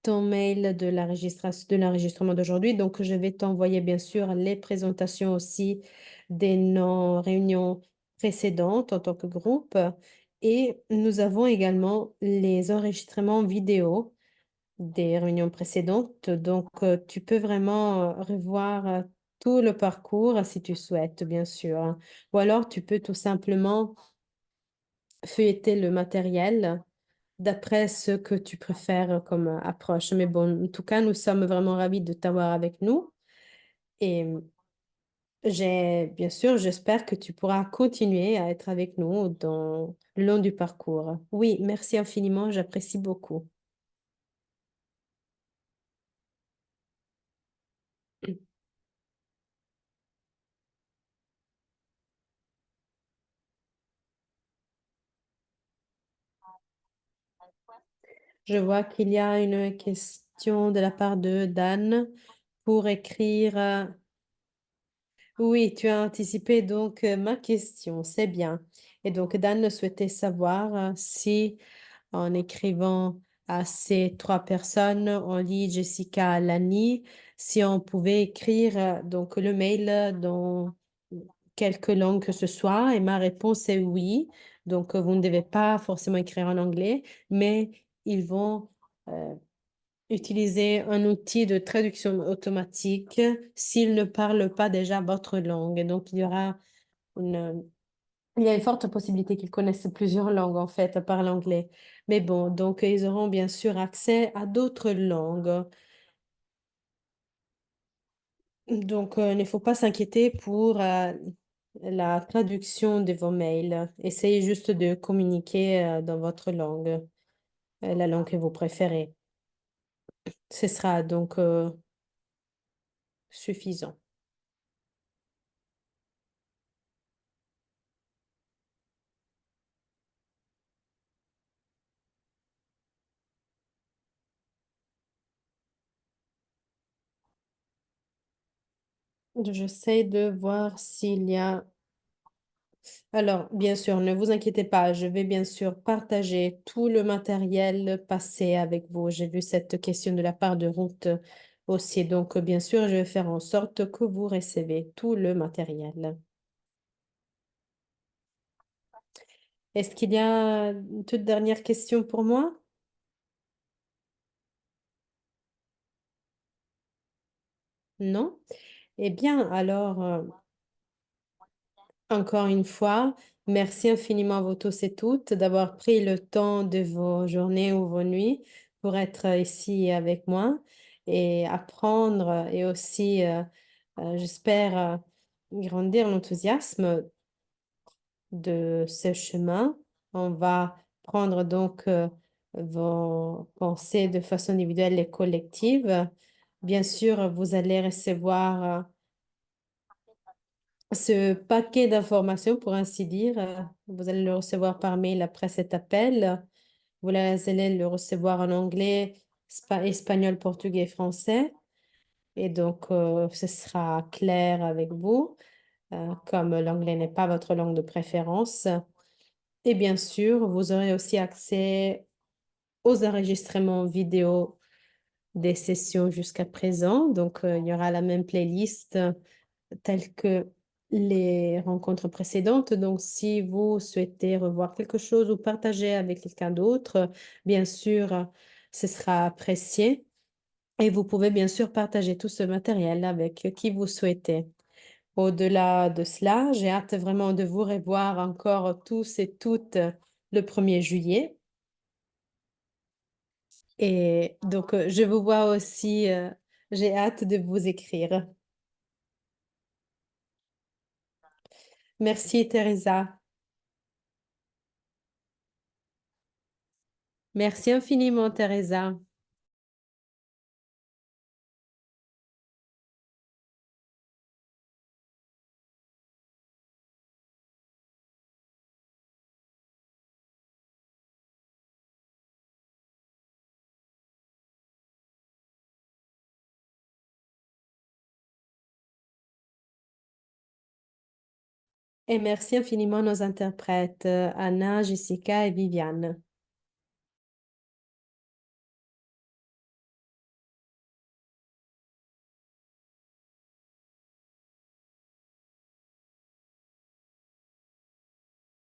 ton mail de la de l'enregistrement d'aujourd'hui. Donc, je vais t'envoyer bien sûr les présentations aussi des nos réunions précédentes en tant que groupe. Et nous avons également les enregistrements vidéo des réunions précédentes. Donc, tu peux vraiment revoir tout le parcours si tu souhaites, bien sûr, hein. Ou alors, tu peux tout simplement feuilleter le matériel d'après ce que tu préfères comme approche. Mais bon, en tout cas, nous sommes vraiment ravis de t'avoir avec nous. Et bien sûr, j'espère que tu pourras continuer à être avec nous dans le long du parcours. Oui, merci infiniment, j'apprécie beaucoup. Je vois qu'il y a une question de la part de Dan pour écrire. Oui, tu as anticipé donc ma question, c'est bien. Et donc Dan souhaitait savoir si en écrivant à ces trois personnes, on lit Jessica Lani, si on pouvait écrire donc le mail dans quelque langue que ce soit. Et ma réponse est oui. Donc vous ne devez pas forcément écrire en anglais, mais ils vont euh, utiliser un outil de traduction automatique s'ils ne parlent pas déjà votre langue. Donc une, il y a une forte possibilité qu'ils connaissent plusieurs langues en fait, à part l'anglais. Mais bon, donc ils auront bien sûr accès à d'autres langues. Donc il ne faut pas s'inquiéter pour la traduction de vos mails. Essayez juste de communiquer dans votre langue, la langue que vous préférez. Ce sera donc suffisant. J'essaie de voir s'il y a. Alors, bien sûr, ne vous inquiétez pas, je vais bien sûr partager tout le matériel passé avec vous. J'ai vu cette question de la part de Ruth aussi. Donc, bien sûr, je vais faire en sorte que vous recevez tout le matériel. Est-ce qu'il y a une toute dernière question pour moi? Non? Eh bien, alors, encore une fois, merci infiniment à vous tous et toutes d'avoir pris le temps de vos journées ou vos nuits pour être ici avec moi et apprendre et aussi, j'espère, grandir l'enthousiasme de ce chemin. On va prendre donc vos pensées de façon individuelle et collective. Bien sûr, vous allez recevoir ce paquet d'informations, pour ainsi dire. Vous allez le recevoir par mail après cet appel. Vous allez le recevoir en anglais, espagnol, portugais, français. Et donc, ce sera clair avec vous, comme l'anglais n'est pas votre langue de préférence. Et bien sûr, vous aurez aussi accès aux enregistrements vidéo des sessions jusqu'à présent. Donc, il y aura la même playlist telles que les rencontres précédentes. Donc, si vous souhaitez revoir quelque chose ou partager avec quelqu'un d'autre, bien sûr, ce sera apprécié. Et vous pouvez bien sûr partager tout ce matériel avec qui vous souhaitez. Au-delà de cela, j'ai hâte vraiment de vous revoir encore tous et toutes le 1er juillet. Et donc, je vous vois aussi, j'ai hâte de vous écrire. Merci, Teresa. Merci infiniment, Teresa. Et merci infiniment à nos interprètes, Anna, Jessica et Viviane.